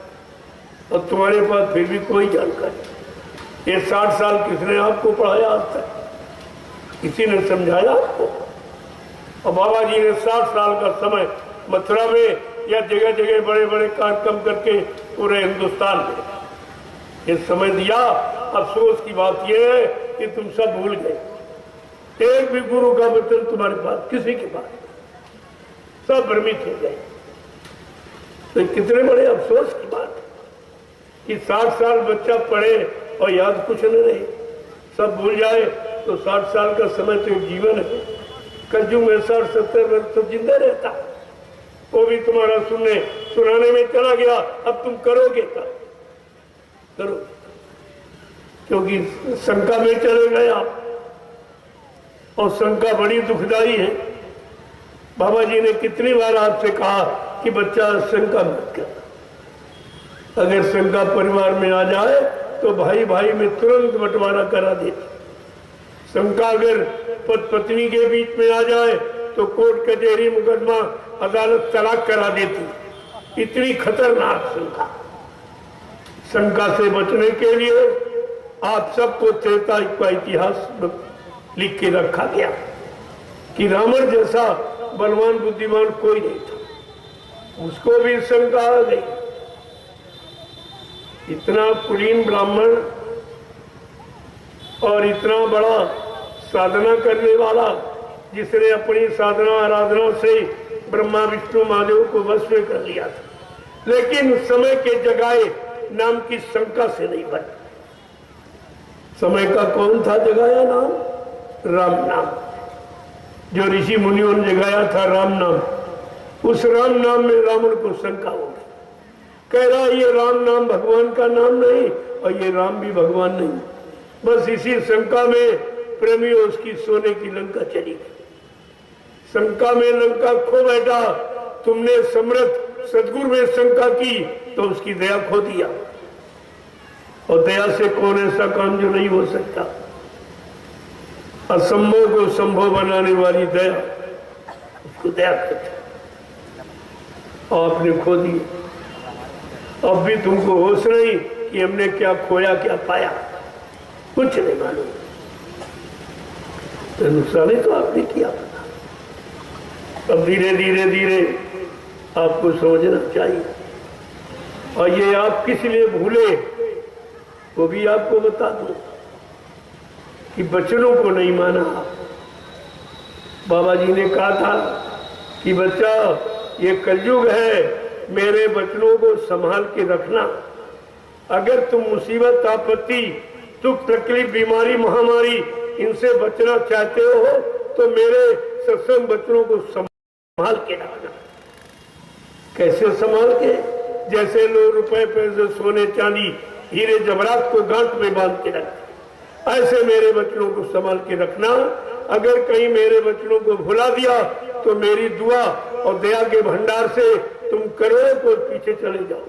और तुम्हारे पास फिर भी कोई जानकारी। ये 60 साल किसने आपको पढ़ाया आज तक? किसी ने समझाया आपको? और बाबा जी ने 60 साल का समय मथुरा में या जगह जगह बड़े बड़े कार्यक्रम करके पूरे हिंदुस्तान में ये समय दिया। अफसोस की बात यह है कि तुम सब भूल गए। एक भी गुरु का वचन तुम्हारे पास, किसी के पास, सब भ्रमित हो गए। तो कितने बड़े अफसोस की बात है कि 60 साल बच्चा पढ़े और याद कुछ न रहे, सब भूल जाए। तो 60 साल का समय तो एक जीवन है। कलयुग में 60-70 वर्ष तो जिंदा रहता, वो भी तुम्हारा सुनाने में चला गया। अब तुम करोगे क्या? करो, क्योंकि शंका में चले गए आप, और शंका बड़ी दुखदाई है। बाबा जी ने कितनी बार आपसे कहा कि बच्चा शंका मत कर। अगर शंका परिवार में आ जाए तो भाई भाई में तुरंत बंटवारा करा देती। शंका अगर पत्नी के बीच में आ जाए तो कोर्ट कचहरी मुकदमा अदालत तलाक करा देती। इतनी खतरनाक शंका। शंका से बचने के लिए आप सबको त्रेता का इतिहास लिख के रखा गया कि रावण जैसा बलवान बुद्धिमान कोई नहीं था, उसको भी शंका आ गई। इतना कुलीन ब्राह्मण और इतना बड़ा साधना करने वाला, जिसने अपनी साधना आराधना से ब्रह्मा विष्णु महादेव को वश में कर लिया था, लेकिन समय के जगाए नाम की शंका से नहीं बना। समय का कौन था जगाया नाम? राम नाम। जो ऋषि मुनियों ने जगाया था राम नाम, उस राम नाम में रावण को शंका हो गई। कह रहा ये राम नाम भगवान का नाम नहीं, और ये राम भी भगवान नहीं। बस इसी शंका में प्रेमियों उसकी सोने की लंका चली गई। शंका में लंका खो बैठा। तुमने समर्थ सदगुरु में शंका की तो उसकी दया खो दिया। और दया से कौन ऐसा काम जो नहीं हो सकता? असंभव को संभव बनाने वाली दया, उसको दया कहते। और आपने खो दी। अब भी तुमको होश नहीं कि हमने क्या खोया क्या पाया, कुछ नहीं मालूम। तो नुकसान ही तो आपने किया था। अब धीरे धीरे धीरे आपको समझना चाहिए। और ये आप किस लिए भूले वो भी आपको बता दूं कि बचनों को नहीं माना। बाबा जी ने कहा था कि बच्चा ये कलयुग है, मेरे बचनों को संभाल के रखना। अगर तुम मुसीबत आपत्ति दुख तकलीफ बीमारी महामारी इनसे बचना चाहते हो तो मेरे सत्संग बचनों को संभाल के रखना। कैसे संभाल के? जैसे लोग रुपए पैसे सोने चांदी हीरे जवाहरात को गांठ में बांध के रखते, ऐसे मेरे बचनों को संभाल के रखना। अगर कहीं मेरे बचनों को भुला दिया तो मेरी दुआ और दया के भंडार से तुम करोड़ों को पीछे चले जाओ।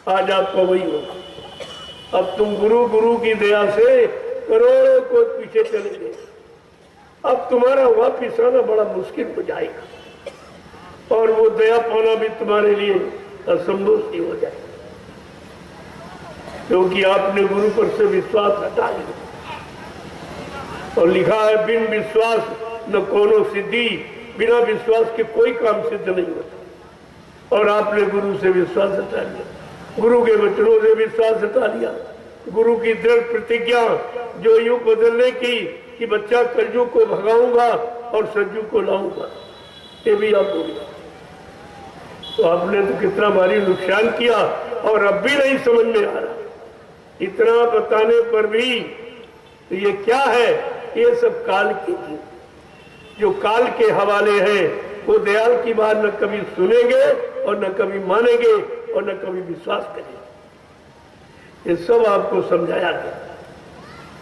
आज आपको वही होगा। अब तुम गुरु की दया से करोड़ों को पीछे चले गए। अब तुम्हारा वापिस आना बड़ा मुश्किल हो जाएगा और वो दया पाना भी तुम्हारे लिए असंभव सी हो जाएगा, क्योंकि आपने गुरु पर से विश्वास हटा लिया। और लिखा है बिन विश्वास न कोनो सिद्धि, बिना विश्वास के कोई काम सिद्ध नहीं होता। और आपने गुरु से विश्वास हटा लिया, गुरु के वचनों से विश्वास हटा लिया, गुरु की दृढ़ प्रतिज्ञा जो युग बदलने की कि बच्चा कलयुग को भगाऊंगा और सतयुग को लाऊंगा, ये भी आप बोलिए। तो आपने तो कितना भारी नुकसान किया और अब भी नहीं समझ में आ रहा। इतना बताने पर भी तो ये क्या है? ये सब काल की चीज, जो काल के हवाले हैं, वो दयाल की बात न कभी सुनेंगे और न कभी मानेंगे और न कभी विश्वास करेंगे। ये सब आपको समझाया गया,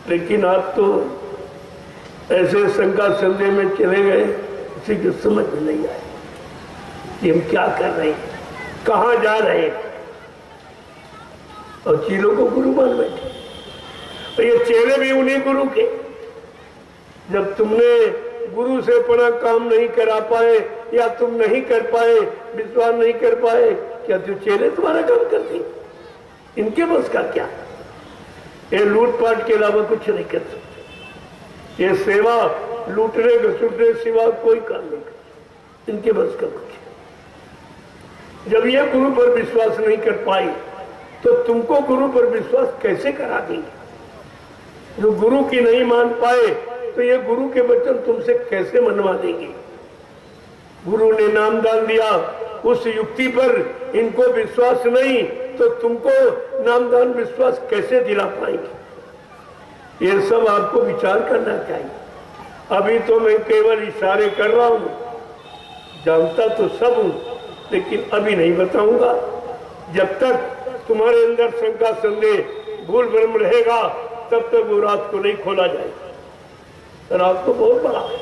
लेकिन आप तो ऐसे शंका संदेह में चले गए, किसी को समझ में नहीं आए कि हम क्या कर रहे हैं, कहां जा रहे हैं, और चीलों को गुरु मान बैठे। और ये चेले भी उन्हीं गुरु के। जब तुमने गुरु से अपना काम नहीं करा पाए या तुम नहीं कर पाए, विश्वास नहीं कर पाए, क्या जो चेले तुम्हारा काम करते? इनके बस का क्या? ये लूटपाट के अलावा कुछ नहीं कर सकते। ये सेवा लूटने घसुटने सिवा कोई काम नहीं करते, इनके बस का कुछ। जब ये गुरु पर विश्वास नहीं कर पाई तो तुमको गुरु पर विश्वास कैसे करा देंगे? जो गुरु की नहीं मान पाए तो ये गुरु के वचन तुमसे कैसे मनवा देंगे? गुरु ने नामदान दिया, उस युक्ति पर इनको विश्वास नहीं तो तुमको नामदान विश्वास कैसे दिला पाएंगे? ये सब आपको विचार करना चाहिए। अभी तो मैं केवल इशारे कर रहा हूं, जानता तो सब हूं, लेकिन अभी नहीं बताऊंगा। जब तक तुम्हारे अंदर शंका संदेह भूल भ्रम रहेगा तब तक वो रात को नहीं खोला जाएगा। रात तो बहुत बड़ा है,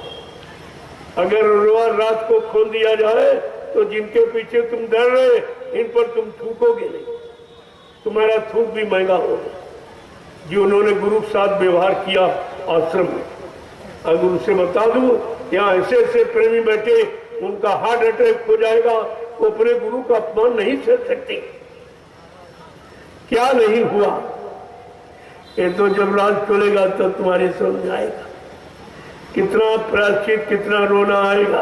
अगर रात को खोल दिया जाए तो जिनके पीछे तुम डर रहे इन पर तुम थूकोगे नहीं, तुम्हारा थूक भी महंगा होगा। जो उन्होंने गुरु के साथ व्यवहार किया आश्रम में, अगर उनसे बता दूं यहाँ ऐसे ऐसे प्रेमी बैठे, उनका हार्ट अटैक हो जाएगा, वो अपने गुरु का अपमान नहीं सह सकते। क्या नहीं हुआ? ये तो जब राज खुलेगा तो तुम्हारे समझ आएगा, कितना प्रायश्चित, कितना रोना आएगा।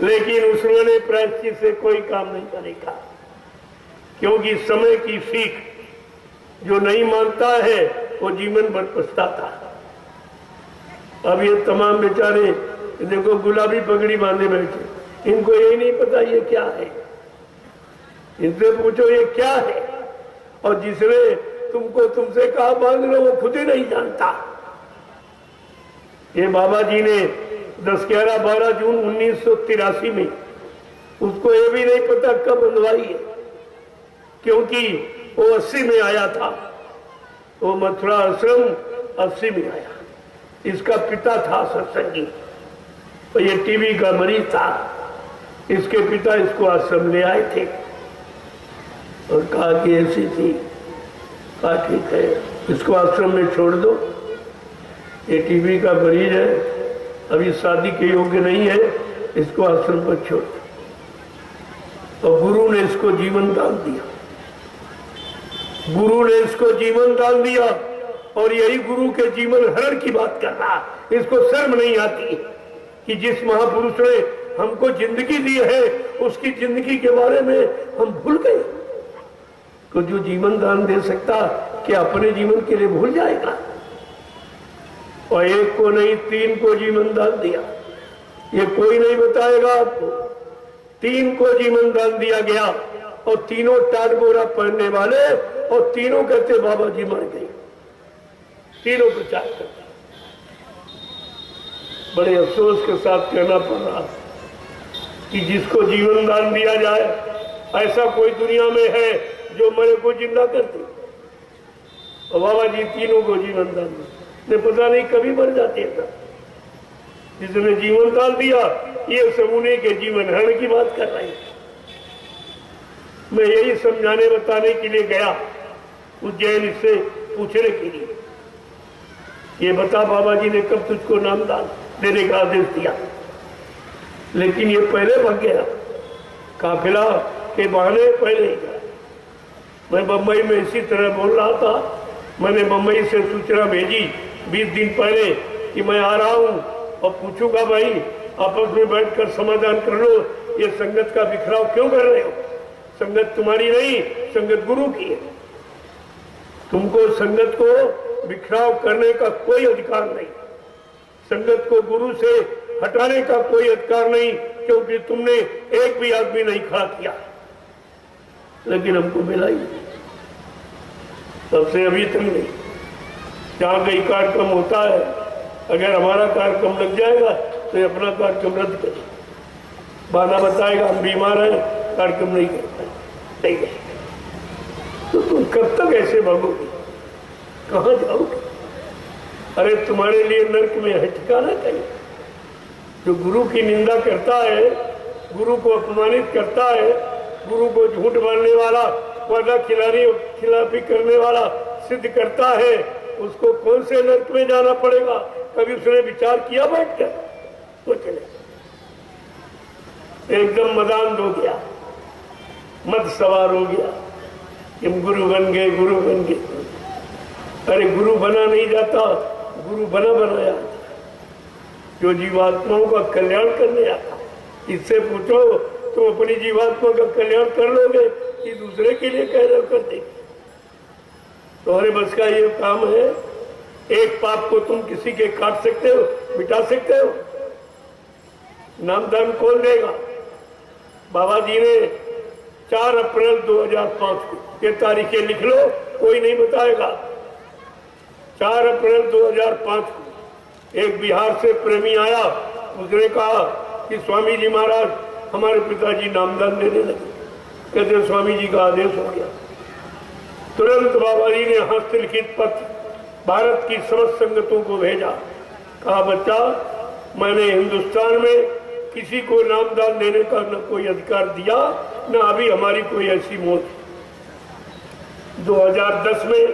लेकिन उस रोने प्रायश्चित से कोई काम नहीं करेगा, क्योंकि समय की सीख जो नहीं मानता है वो जीवन भर पछताता। अब ये तमाम बेचारे देखो गुलाबी पगड़ी बांधे बैठे, इनको यही नहीं पता ये क्या है। इनसे पूछो ये क्या है, और जिसने तुमको तुमसे कहा बांध लो वो खुद ही नहीं जानता। ये बाबा जी ने 10, 11, 12 जून 1983 में उसको ये भी नहीं पता कब बंधवाई है, क्योंकि वो 80 में आया था। वो मथुरा आश्रम 80 में आया। इसका पिता था सत्संगी, तो ये टीबी का मरीज था। इसके पिता इसको आश्रम ले आए थे और कहा कि ऐसी थी, कहा ठीक है इसको आश्रम में छोड़ दो, ये टीबी का मरीज है, अभी शादी के योग्य नहीं है, इसको आश्रम पर छोड़ दो। और गुरु ने इसको जीवन दान दिया। गुरु ने इसको जीवन दान दिया और यही गुरु के जीवन हरण की बात कर रहा। इसको शर्म नहीं आती कि जिस महापुरुष ने हमको जिंदगी दी है उसकी जिंदगी के बारे में हम भूल गए। तो जो जीवन दान दे सकता क्या अपने जीवन के लिए भूल जाएगा? और एक को नहीं 3 को जीवन दान दिया, ये कोई नहीं बताएगा आपको। 3 को जीवन दान दिया गया और तीनों टाट बोरा पहनने वाले और तीनों कहते बाबा जी मर गए। तीनों प्रचार करते। बड़े अफसोस के साथ कहना पड़ रहा कि जिसको जीवन दान दिया जाए ऐसा कोई दुनिया में है जो मरे को जिंदा करते। और बाबा जी तीनों को जीवन दान दिया, पता नहीं कभी मर जाते था। जिसने जीवन दान दिया ये समूने के जीवन हरण की बात कर रहे हैं। मैं यही समझाने बताने के लिए गया उज्जैन से पूछने के लिए, ये बता बाबा जी ने कब तुझको नामदान देने का आदेश दिया? लेकिन ये पहले भाग गया, काफिला के बहाने पहले ही गया। मैं बम्बई में इसी तरह बोल रहा था। मैंने बम्बई से सूचना भेजी 20 दिन पहले कि मैं आ रहा हूं और पूछूंगा भाई आपस में बैठकर समाधान कर लो, ये संगत का बिखराव क्यों कर रहे हो? संगत तुम्हारी नहीं, संगत गुरु की है। तुमको संगत को बिखराव करने का कोई अधिकार नहीं, संगत को गुरु से हटाने का कोई अधिकार नहीं, क्योंकि तुमने एक भी आदमी नहीं खड़ा किया। लेकिन हमको मिला ही नहीं, तब से अभी तक नहीं। जहां कहीं कार्यक्रम होता है, अगर हमारा कार्यक्रम लग जाएगा तो ये अपना कार्यक्रम रद्द करे, बहाना बताएगा हम बीमार हैं, कार्यक्रम नहीं कर पाए, नहीं गए। तो तुम कब तक ऐसे भागोगे? कहां जाओगे? अरे तुम्हारे लिए नर्क में है ठिकाना कहीं। जो गुरु की निंदा करता है, गुरु को अपमानित करता है, गुरु को झूठ बोलने वाला, वादा खिलाफी करने वाला सिद्ध करता है, उसको कौन से नर्क में जाना पड़ेगा? कभी उसने विचार किया बैठकर? तो चले एकदम मदान हो गया, मत सवार हो गया कि हम गुरु बन गए, गुरु बन गए। अरे गुरु बना नहीं जाता, गुरु बना बनाया जो जीवात्माओं का कल्याण करने आता। इससे पूछो तुम अपनी जीवात्मा का कल्याण कर लोगे कि दूसरे के लिए कह रहे कर दे? तुम्हारे बस का ये काम है? एक पाप को तुम किसी के काट सकते हो, मिटा सकते हो? नामदान कौन देगा? बाबा जी ने 4 अप्रैल 2005 को, ये तारीखें लिख लो, कोई नहीं बताएगा। 4 अप्रैल 2005 को एक बिहार से प्रेमी आया, उसने कहा कि स्वामी जी महाराज हमारे पिताजी नामदान देने लगे। कहते स्वामी जी का आदेश हो गया। तुरंत बाबा जी ने हस्तलिखित पत्र भारत की समस्त संगतों को भेजा। कहा बच्चा, मैंने हिंदुस्तान में किसी को नामदान देने का न कोई अधिकार दिया, न अभी हमारी कोई ऐसी मौत। 2010 में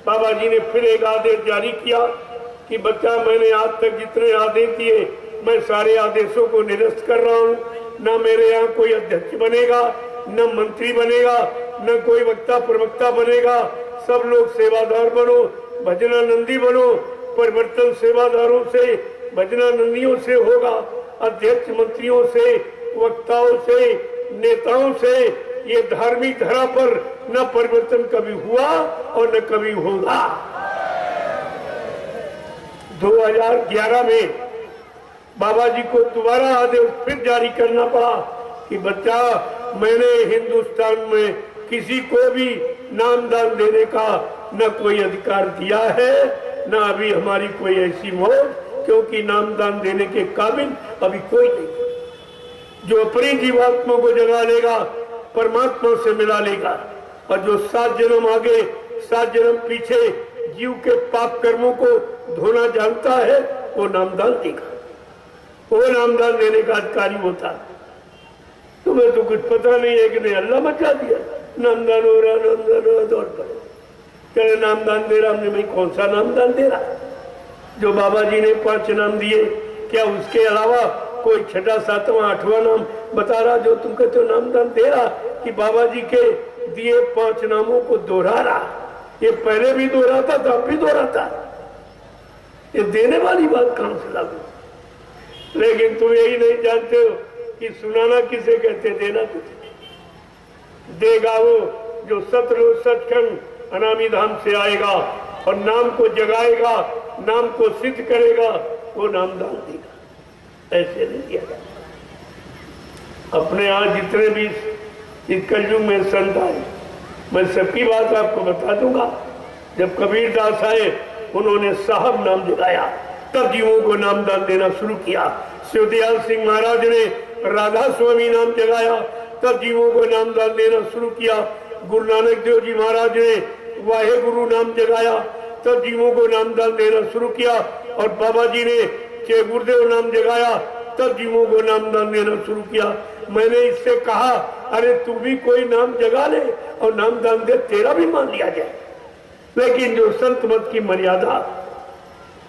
बाबा जी ने फिर एक आदेश जारी किया कि बच्चा, मैंने आज तक जितने आदेश दिए मैं सारे आदेशों को निरस्त कर रहा हूँ। न मेरे यहाँ कोई अध्यक्ष बनेगा, न मंत्री बनेगा, न कोई वक्ता प्रवक्ता बनेगा। सब लोग सेवादार बनो, भजनानंदी बनो। परिवर्तन सेवादारों से, भजनानंदियों से होगा, अध्यक्ष मंत्रियों से, वक्ताओं से, नेताओं से। ये धार्मिक धरा पर न परिवर्तन कभी हुआ और न कभी होगा। 2011 में बाबा जी को दोबारा आदेश फिर जारी करना पड़ा कि बच्चा, मैंने हिंदुस्तान में किसी को भी नामदान देने का न कोई अधिकार दिया है, न अभी हमारी कोई ऐसी मौत, क्योंकि नामदान देने के काबिल अभी कोई नहीं। जो अपनी जीवात्मा को जगा लेगा परमात्मा से मिला लेगा, और जो 7 जन्म आगे 7 जन्म पीछे जीव के पाप कर्मों को धोना जानता है, वो नामदान देगा, वो नामदान देने का अधिकारी होता है। तुम्हें तो कुछ पता नहीं है कि नहीं, अल्लाह मचा दिया, नामदान हो रहा, नामदान हो रहा, दौड़ पड़े चले नामदान दे रहा। हमने भाई कौन सा नामदान दे रहा? जो बाबा जी ने 5 नाम दिए, क्या उसके अलावा कोई 6, 7, 8वां नाम बता रहा जो तुम कहते हो नामदान दे रहा? कि बाबा जी के दिए 5 नामों को दोहरा रहा। ये पहले भी दोहराता था, अब भी दोहराता। ये देने वाली बात कहां से लागू। लेकिन तुम यही नहीं जानते हो कि सुनाना किसे कहते, देना किसे। देगा वो जो सतलुज सचखंड अनामी धाम से आएगा और नाम को जगाएगा, नाम को सिद्ध करेगा, वो नाम दान देगा। ऐसे नहीं किया जाता। अपने यहां जितने भी इस कलयुग में संत आए, मैं सबकी बात आपको बता दूंगा। जब कबीर दास आए, उन्होंने साहब नाम जगाया, तब जीवों को नाम दान देना शुरू किया। शिवदयाल सिंह महाराज ने राधा स्वामी नाम जगाया, तब जीवों को नाम दान देना शुरू किया। गुरु नानक देव जी महाराज ने वाहे गुरु नाम जगाया, तब जीवों को नाम दान देना शुरू किया। और बाबा जी ने जय गुरुदेव नाम जगाया, तब जीवों को नाम दान देना शुरू किया। मैंने इससे कहा, अरे तू भी कोई नाम जगा ले और नाम दान दे, तेरा भी मान लिया जाए। लेकिन जो संत मत की मर्यादा,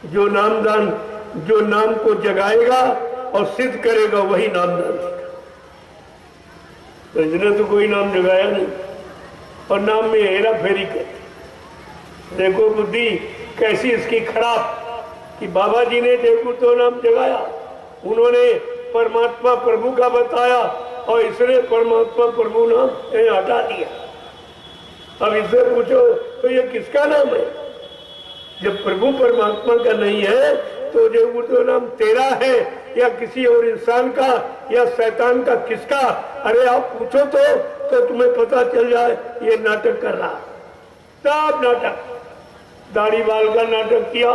जो नामदान, जो नाम को जगाएगा और सिद्ध करेगा, वही नामदान देगा। तो इसने तो कोई नाम जगाया नहीं और नाम में हेरा फेरी करती। देखो बुद्धि कैसी इसकी खराब कि बाबा जी ने देखो तो नाम जगाया, उन्होंने परमात्मा प्रभु का बताया और इसने परमात्मा प्रभु नाम हटा दिया। अब इससे पूछो तो ये किसका नाम है? जब प्रभु परमात्मा का नहीं है तो जो वो नाम तेरा है या किसी और इंसान का या शैतान का, किसका? अरे आप पूछो तो तुम्हें पता चल जाए ये नाटक कर रहा। सब नाटक, दाढ़ी बाल का नाटक किया,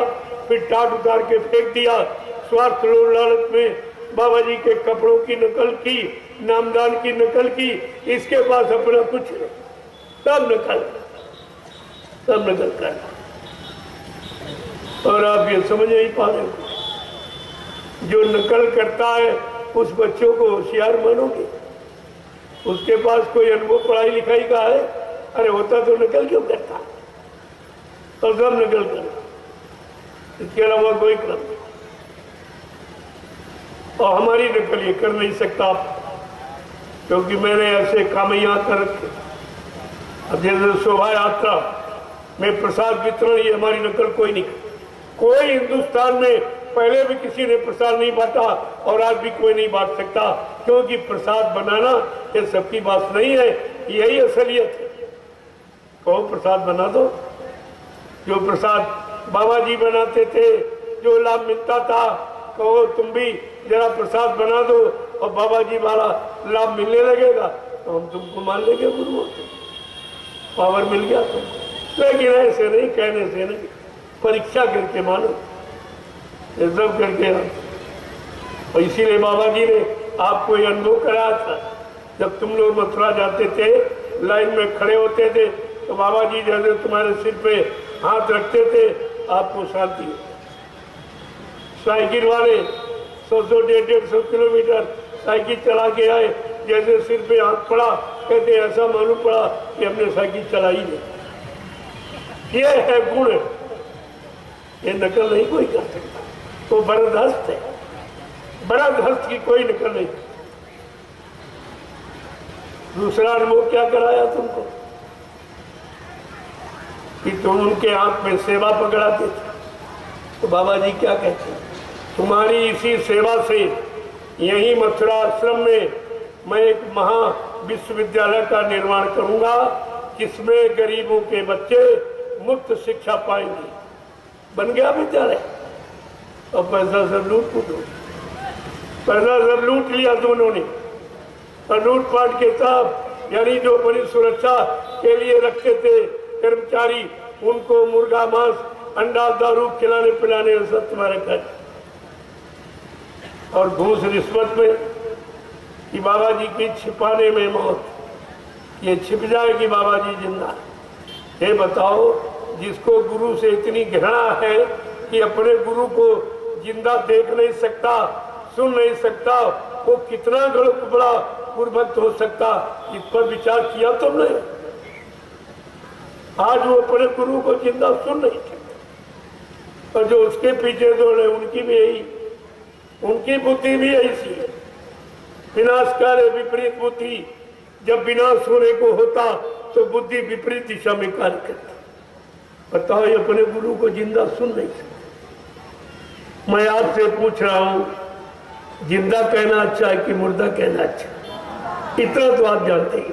फिर टाट उतार के फेंक दिया, स्वार्थ लोभ लालच में बाबा जी के कपड़ों की नकल की, नामदान की नकल की। इसके पास अपना कुछ नहीं, सब नकल कर। और आप ये समझ नहीं पा रहे हो, जो नकल करता है उस बच्चों को होशियार मानोगे? उसके पास कोई अनुभव पढ़ाई लिखाई का है? अरे होता तो नकल क्यों करता? और सब नकल कर, इसके अलावा कोई क्रम नहीं। और हमारी नकल ये कर नहीं सकता, क्योंकि मैंने ऐसे काम यहाँ कर रखे। अब जैसे शोभा यात्रा में प्रसाद वितरण, ये हमारी नकल कोई नहीं। कोई हिंदुस्तान में पहले भी किसी ने प्रसाद नहीं बांटा और आज भी कोई नहीं बांट सकता, क्योंकि प्रसाद बनाना ये सबकी बात नहीं है, यही असलियत है। कहो प्रसाद बना दो, जो प्रसाद बाबा जी बनाते थे, जो लाभ मिलता था, कहो तुम भी जरा प्रसाद बना दो और बाबा जी वाला लाभ मिलने लगेगा तो हम तुमको मान लेंगे, गुरुओं से पावर मिल गया तुमको। लेकिन ऐसे नहीं, कहने से नहीं, परीक्षा करके मानो, ये सब करके। और इसीलिए बाबा जी ने आपको ये अनुभव कराया था, जब तुम लोग मथुरा जाते थे, लाइन में खड़े होते थे, तो बाबा जी जैसे तुम्हारे सिर पे हाथ रखते थे, आपको शांति होती। साइकिल वाले 100-150 किलोमीटर साइकिल चला के आए, जैसे सिर पे हाथ पड़ा, कहते ऐसा मालूम पड़ा कि हमने साइकिल चलाई नहीं। ये है गुण, ये नकल नहीं कोई कर सकता। तो बरदस्त है, बरदस्त की कोई नकल नहीं। दूसरा अनुभव क्या कराया तुमको कि तुम उनके हाथ में सेवा पकड़ाते थे, तो बाबा जी क्या कहते हैं, तुम्हारी इसी सेवा से यही मथुरा आश्रम में मैं एक महा विश्वविद्यालय का निर्माण करूंगा, जिसमें गरीबों के बच्चे मुफ्त शिक्षा पाएंगे। बन गया विद्यालय और पैसा सब लूट फूट हो, पैसा सब लूट लिया दोनों ने। और लूटपाट के साथ, यानी जो बड़ी सुरक्षा के लिए रखते थे कर्मचारी, उनको मुर्गा मांस अंडा दारू खिलाने पिलाने में सब तुम्हारे खर्च। और घूस रिश्वत में कि बाबा जी की छिपाने में मौत, ये छिप जाएगी बाबा जी जिंदा। ये बताओ, जिसको गुरु से इतनी घृणा है कि अपने गुरु को जिंदा देख नहीं सकता, सुन नहीं सकता, वो कितना बड़ा गुरुभक्त हो सकता? इस पर विचार किया तुमने? आज वो अपने गुरु को जिंदा सुन नहीं सकता, और जो उसके पीछे दौड़े उनकी भी यही, उनकी बुद्धि भी ऐसी है, विनाशकारी विपरीत बुद्धि। जब विनाश होने को होता तो बुद्धि विपरीत दिशा में कार्य करती। बताओ, ये अपने गुरु को जिंदा सुन नहीं सकते। मैं आपसे पूछ रहा हूं, जिंदा कहना अच्छा है कि मुर्दा कहना अच्छा? इतना तो आप जानते ही।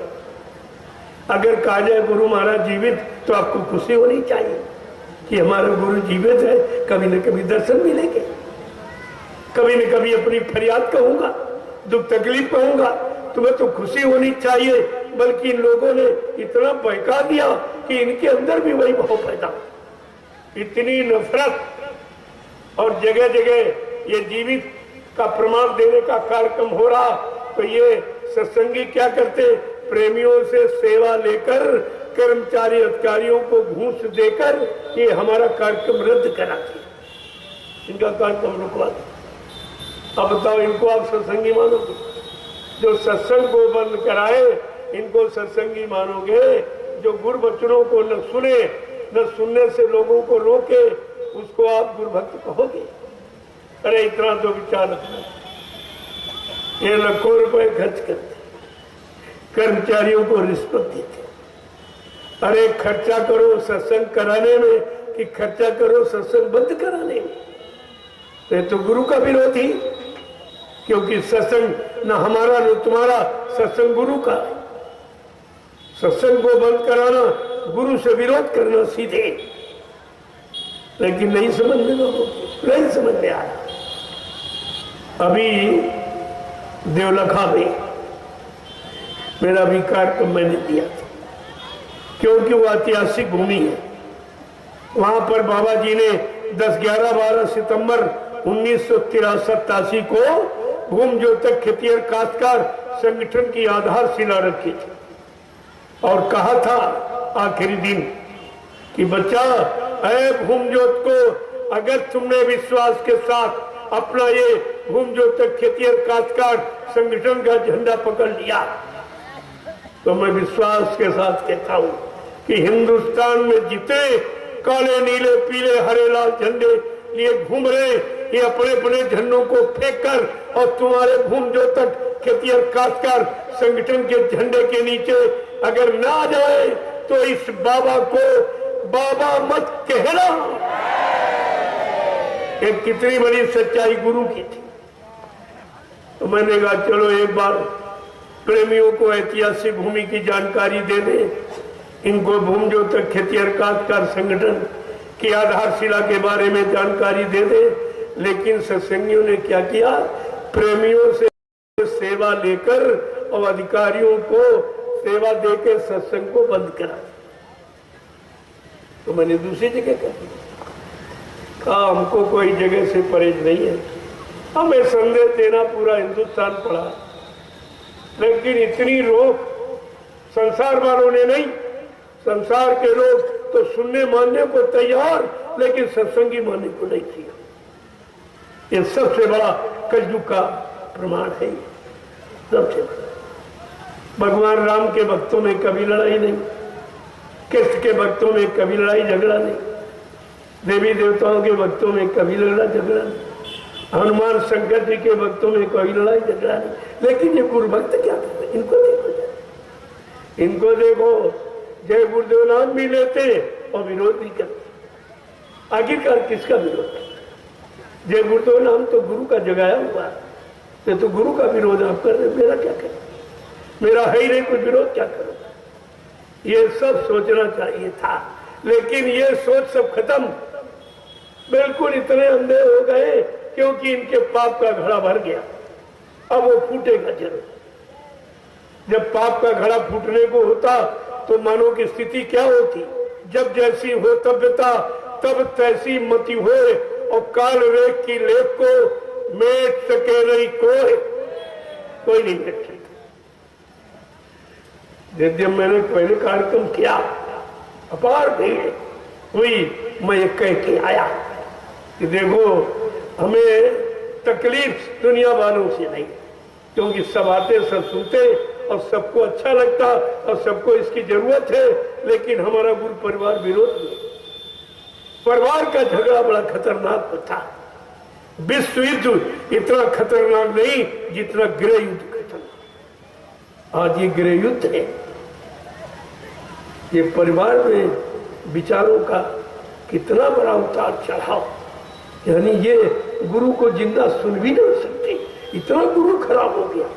अगर कहा जाए गुरु महाराज जीवित, तो आपको खुशी होनी चाहिए कि हमारा गुरु जीवित है, कभी न कभी दर्शन मिलेंगे, कभी न कभी अपनी फरियाद कहूंगा, दुख तकलीफ कहूंगा, तुम्हें तो खुशी होनी चाहिए। बल्कि इन लोगों ने इतना बहका दिया कि इनके अंदर भी वही भाव पैदा, इतनी नफरत। और जगह जगह ये जीवित का प्रमाण देने का कार्यक्रम हो रहा, तो ये सत्संगी क्या करते, प्रेमियों से सेवा लेकर कर्मचारी अधिकारियों को घूस देकर ये हमारा कार्यक्रम रद्द कराते, इनका कार्यक्रम रुकवा दे। अब बताओ, इनको आप सत्संगी मानोगे? जो सत्संग को बंद कराए, इनको सत्संगी मानोगे? जो गुरु वचनों को न सुने, न सुनने से लोगों को रोके, उसको आप गुरुभक्त कहोगे? अरे इतना तो विचार रखना। ये लाखों रुपए खर्च करते, कर्मचारियों को रिश्वत देते। अरे खर्चा करो सत्संग कराने में कि खर्चा करो सत्संग बंद कराने में? तो ये तो गुरु का विरोध ही, क्योंकि सत्संग न हमारा न तुम्हारा, सत्संग गुरु का। सत्संग को बंद कराना, गुरु से विरोध करना सीधे। लेकिन नहीं समझ में, लोगों को नहीं समझ में आया। अभी देवलखा में मेरा भी कार्यक्रम मैंने दिया था, क्योंकि वो ऐतिहासिक भूमि है। वहां पर बाबा जी ने 10, 11, 12 सितंबर 1983 को भूम ज्योतक खेतिहर काश्तकार संगठन की आधारशिला रखी थी और कहा था आखिरी दिन कि बच्चा, ऐ भूम ज्योत को, अगर तुमने विश्वास के साथ अपना ये भूम ज्योतक खेतिहर काश्तकार संगठन का झंडा पकड़ लिया, तो मैं विश्वास के साथ कहता हूं कि हिंदुस्तान में जितने काले नीले पीले हरे लाल झंडे लिए घूम रहे, ये अपने अपने झंडों को फेंक कर और तुम्हारे भूम ज्योतक खेतिहर काश्तकार संगठन के झंडे के नीचे अगर ना जाए, तो इस बाबा को बाबा मत कहना। एक कितनी बड़ी सच्चाई गुरु की थी। तो मैंने कहा चलो एक बार प्रेमियों को ऐतिहासिक भूमि की जानकारी दे दे, इनको भूम ज्योतक खेतिहर काश्तकार संगठन की आधारशिला के बारे में जानकारी दे दे। लेकिन सत्संगियों ने क्या किया, प्रेमियों से सेवा लेकर और अधिकारियों को सेवा देकर सत्संग को बंद करा। तो मैंने दूसरी जगह कर दिया, कहा हमको कोई जगह से परहेज नहीं है, हमें संदेश देना पूरा हिंदुस्तान पड़ा, लेकिन इतनी रोक संसार वालों ने नहीं। संसार के लोग तो सुनने मानने को तैयार, लेकिन सत्संगी मानने को नहीं किया। ये सबसे बड़ा कलयुग का प्रमाण है। सबसे बड़ा, भगवान राम के भक्तों में कभी लड़ाई नहीं, कृष्ण के भक्तों में कभी लड़ाई झगड़ा नहीं, देवी देवताओं के भक्तों में कभी लड़ाई झगड़ा नहीं, हनुमान शंकर जी के भक्तों में कोई लड़ाई झगड़ा नहीं। लेकिन ये गुरु भक्त क्या करते, इनको देखो, इनको देखो, जय गुरुदेव नाम भी लेते और विरोध भी करते। आखिरकार किसका विरोध करते? जय गुरुदेव नाम तो गुरु का जगाया हुआ है, तो गुरु का विरोध आप कर रहे, मेरा क्या करें? मेरा है ही नहीं कोई विरोध, क्या करो? ये सब सोचना चाहिए था, लेकिन ये सोच सब खत्म। बिल्कुल इतने अंधे हो गए क्योंकि इनके पाप का घड़ा भर गया। अब वो फूटेगा जरूर। जब पाप का घड़ा फूटने को होता तो मानव की स्थिति क्या होती? जब जैसी हो तब्यता तब तैसी मति हो, और काल रेख की लेख को मेट सके नहीं कोई नहीं मेट सकता। जब मैंने पहले कार्यक्रम किया, अपार भीड़ हुई, मैं ये कह के आया कि देखो हमें तकलीफ दुनिया वालों से नहीं, क्योंकि सब आते सब सुनते और सबको अच्छा लगता और सबको इसकी जरूरत है। लेकिन हमारा गुरु परिवार विरोध में, परिवार का झगड़ा बड़ा खतरनाक था। विश्व युद्ध इतना खतरनाक नहीं जितना गृह युद्ध खतरनाक। आज ये गृह युद्ध है। ये परिवार में विचारों का कितना बड़ा उतार चढ़ाव, यानी ये गुरु को जिंदा सुन भी नहीं सकते, इतना गुरु खराब हो गया,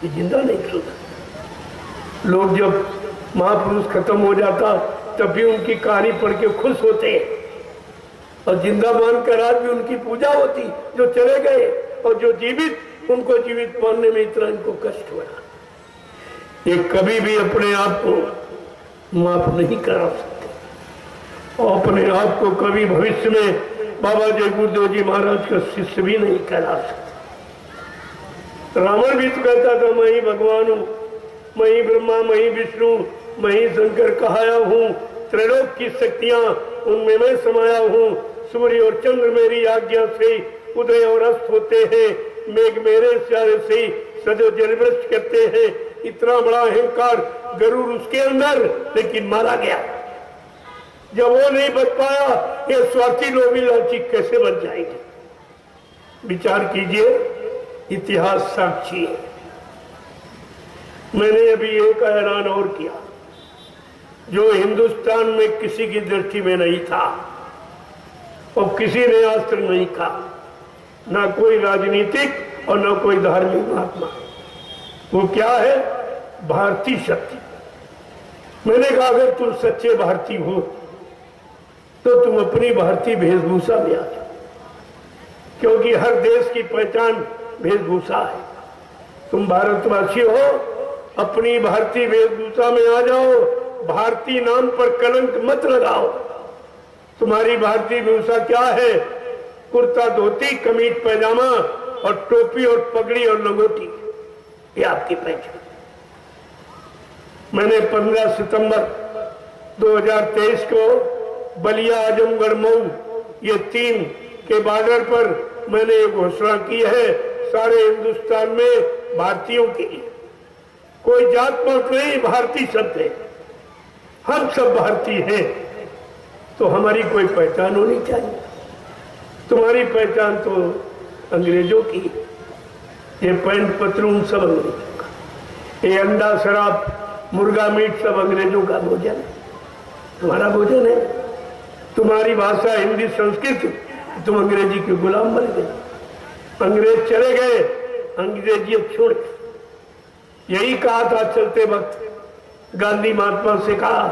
ये जिंदा नहीं सुना। लोग जब महापुरुष खत्म हो जाता तब भी उनकी कहानी पढ़ के खुश होते और जिंदा मानकर आज भी उनकी पूजा होती, जो चले गए, और जो जीवित उनको जीवित मानने में इतना इनको कष्ट हो रहा। ये कभी भी अपने आप को माफ नहीं करा सकते और अपने आप को कभी भविष्य में बाबा जय गुरुदेव जी महाराज का शिष्य भी नहीं करा सकते। रावण भी तो कहता था मैं ही भगवान हूँ, मैं ही ब्रह्मा, मैं ही विष्णु, मैं ही शंकर कहाया हूँ, त्रैलोक की शक्तियां उनमें मैं समाया हूँ, सूर्य और चंद्र मेरी आज्ञा से उदय और अस्त होते हैं, मेघ मेरे इशारे से सदैव जलवृष्टि करते हैं। इतना बड़ा अहंकार गरुड़ उसके अंदर, लेकिन मारा गया। जब वो नहीं बच पाया, ये स्वार्थी लोभी लालची कैसे बन जाएंगे? विचार कीजिए, इतिहास साक्षी है। मैंने अभी एक ऐलान और किया जो हिंदुस्तान में किसी की दृष्टि में नहीं था और किसी ने आज तक नहीं कहा, ना कोई राजनीतिक और ना कोई धार्मिक महात्मा। वो क्या है? भारतीय शक्ति। मैंने कहा अगर तुम सच्चे भारतीय हो तो तुम अपनी भारतीय वेशभूषा में आ जाओ, क्योंकि हर देश की पहचान वेशभूषा है। तुम भारतवासी हो, अपनी भारतीय वेशभूषा में आ जाओ, भारतीय नाम पर कलंक मत लगाओ। तुम्हारी भारतीय वेशभूषा क्या है? कुर्ता धोती, कमीज पैजामा और टोपी और पगड़ी और लंगोटी, ये आपकी पहचान। मैंने 15 सितंबर 2023 को बलिया, आजमगढ़, मऊ, ये 3 के बॉर्डर पर मैंने ये घोषणा की है सारे हिंदुस्तान में भारतीयों के लिए। कोई जात पात नहीं, भारतीय शब्द है, हम सब भारतीय हैं, तो हमारी कोई पहचान होनी चाहिए। तुम्हारी पहचान तो अंग्रेजों की, ये पैंट पतलून सब अंग्रेजों का, ये अंडा शराब मुर्गा मीट सब अंग्रेजों का भोजन है, तुम्हारा भोजन है। तुम्हारी भाषा हिंदी संस्कृत, तुम अंग्रेजी के गुलाम बन गए। अंग्रेज चले गए, अंग्रेजियत छोड़ गए। यही कहा था चलते वक्त गांधी महात्मा से कहा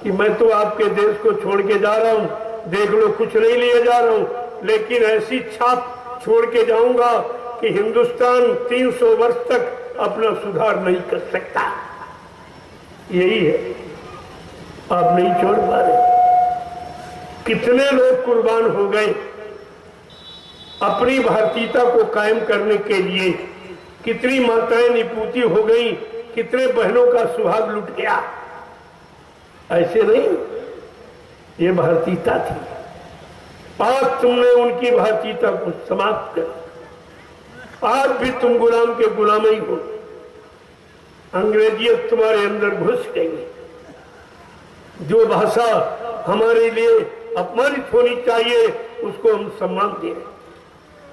कि मैं तो आपके देश को छोड़ के जा रहा हूं, देख लो कुछ नहीं लिए जा रहा हूं, लेकिन ऐसी छाप छोड़ के जाऊंगा कि हिंदुस्तान 300 वर्ष तक अपना सुधार नहीं कर सकता। यही है, आप नहीं छोड़ पा रहे। कितने लोग कुर्बान हो गए अपनी भारतीयता को कायम करने के लिए, कितनी माताएं निपूती हो गई, कितने बहनों का सुहाग लुट गया। ऐसे नहीं, ये भारतीयता थी। आज तुमने उनकी भारतीयता को समाप्त कर, आज भी तुम गुलाम के गुलाम ही हो। अंग्रेजियत तुम्हारे अंदर घुस गई। जो भाषा हमारे लिए अपमानित होनी चाहिए उसको हम सम्मान दे रहे।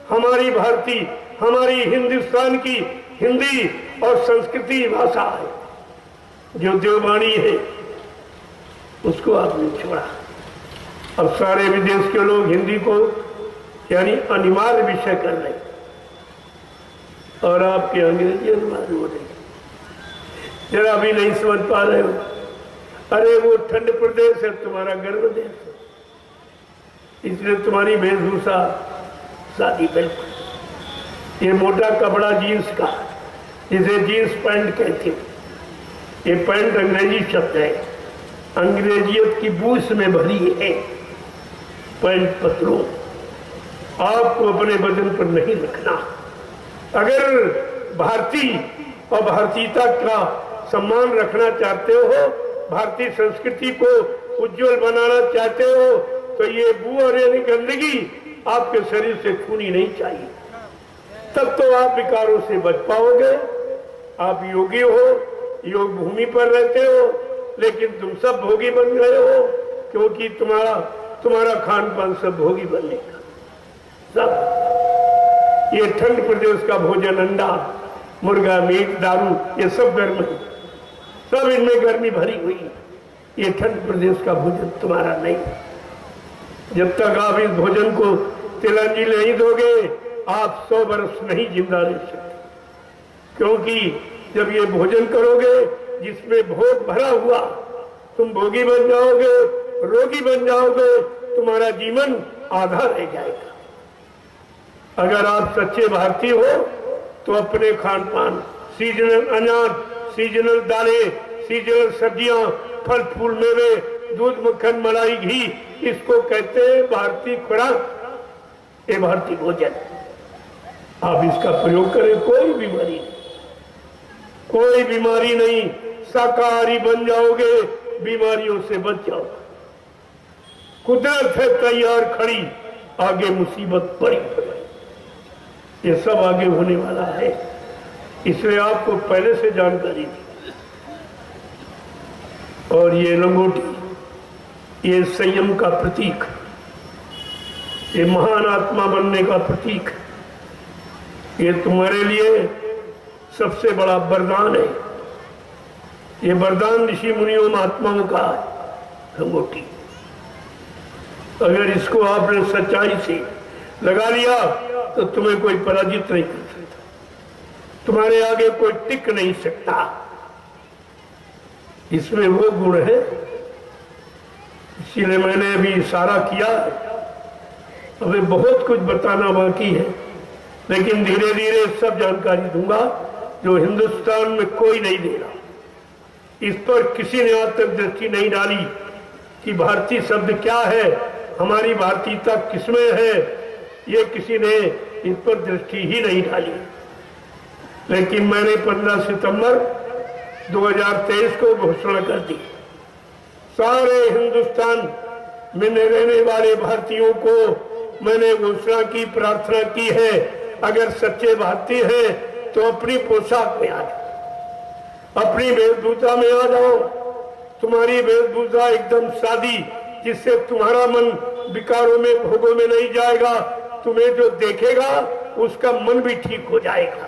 हमारी भारतीय, हमारी हिंदुस्तान की हिंदी और संस्कृति भाषा है, जो देववाणी है, उसको आपने छोड़ा। अब सारे विदेश के लोग हिंदी को यानी अनिवार्य विषय कर रहे और आपके अंग्रेजी अनिवार्य हो रही। जरा भी नहीं समझ पा रहे हो। अरे वो ठंड प्रदेश है, तुम्हारा गर्म देश है, इसलिए तुम्हारी वेशभूषा सादी बिल्कुल। ये मोटा कपड़ा जीन्स का, जिसे जीन्स पैंट कहते हैं, ये पैंट अंग्रेजी शब्द है, अंग्रेजियत की बूस में भरी है। पैंट पतलून आपको अपने बदन पर नहीं रखना। अगर भारतीय और भारतीयता का सम्मान रखना चाहते हो, भारतीय संस्कृति को उज्जवल बनाना चाहते हो, तो ये बू और यानी गंदगी आपके शरीर से खूनी नहीं चाहिए। तब तो आप विकारों से बच पाओगे। आप योगी हो, योग भूमि पर रहते हो, लेकिन तुम सब भोगी बन गए हो, क्योंकि तुम्हारा खान पान सब भोगी बनने का। सब ये ठंड प्रदेश का भोजन, अंडा, मुर्गा, मीट, दारू, ये सब गर्म है। सब इनमें गर्मी भरी हुई है। ये ठंड प्रदेश का भोजन तुम्हारा नहीं। जब तक आप इस भोजन को तिलंजी नहीं दोगे, आप 100 वर्ष नहीं जिंदा रह सकते। क्योंकि जब ये भोजन करोगे जिसमें भोग भरा हुआ, तुम भोगी बन जाओगे, रोगी बन जाओगे, तुम्हारा जीवन आधा रह जाएगा। अगर आप सच्चे भारतीय हो तो अपने खान पान, सीजनल अनाज, सीजनल दालें, सीजनल सब्जियां, फल फूल मेवे, दूध मक्खन मलाई घी, इसको कहते हैं भारतीय खुराक, ये भारतीय भोजन। आप इसका प्रयोग करें, कोई बीमारी नहीं, कोई बीमारी नहीं। शाकाहारी बन जाओगे, बीमारियों से बच जाओ। कुदरत है तैयार खड़ी, आगे मुसीबत बड़ी पड़ी। ये सब आगे होने वाला है, इसलिए आपको पहले से जानकारी दी। और ये लंगोटी, ये संयम का प्रतीक, ये महान आत्मा बनने का प्रतीक, ये तुम्हारे लिए सबसे बड़ा वरदान है। ये वरदान ऋषि मुनियों महात्माओं का लंगोटी। अगर इसको आपने सच्चाई से लगा लिया तो तुम्हें कोई पराजित नहीं कर सकता, तुम्हारे आगे कोई टिक नहीं सकता। इसमें वो गुण है, इसीलिए मैंने अभी इशारा किया। अभी बहुत कुछ बताना बाकी है, लेकिन धीरे धीरे सब जानकारी दूंगा जो हिंदुस्तान में कोई नहीं दे रहा। इस पर किसी ने आज तक दृष्टि नहीं डाली कि भारतीय शब्द क्या है, हमारी भारतीयता किसमें है, ये किसी ने इस पर दृष्टि ही नहीं डाली। लेकिन मैंने 15 सितंबर 2023 को घोषणा कर दी, सारे हिंदुस्तान में रहने वाले भारतीयों को मैंने घोषणा की, प्रार्थना की है, अगर सच्चे भारतीय हैं तो अपनी पोशाक में आ जाओ, अपनी वेशभूषा में आ जाओ। तुम्हारी वेशभूषा एकदम सादी, जिससे तुम्हारा मन विकारों में, भोगों में नहीं जाएगा। तुम्हें जो देखेगा उसका मन भी ठीक हो जाएगा।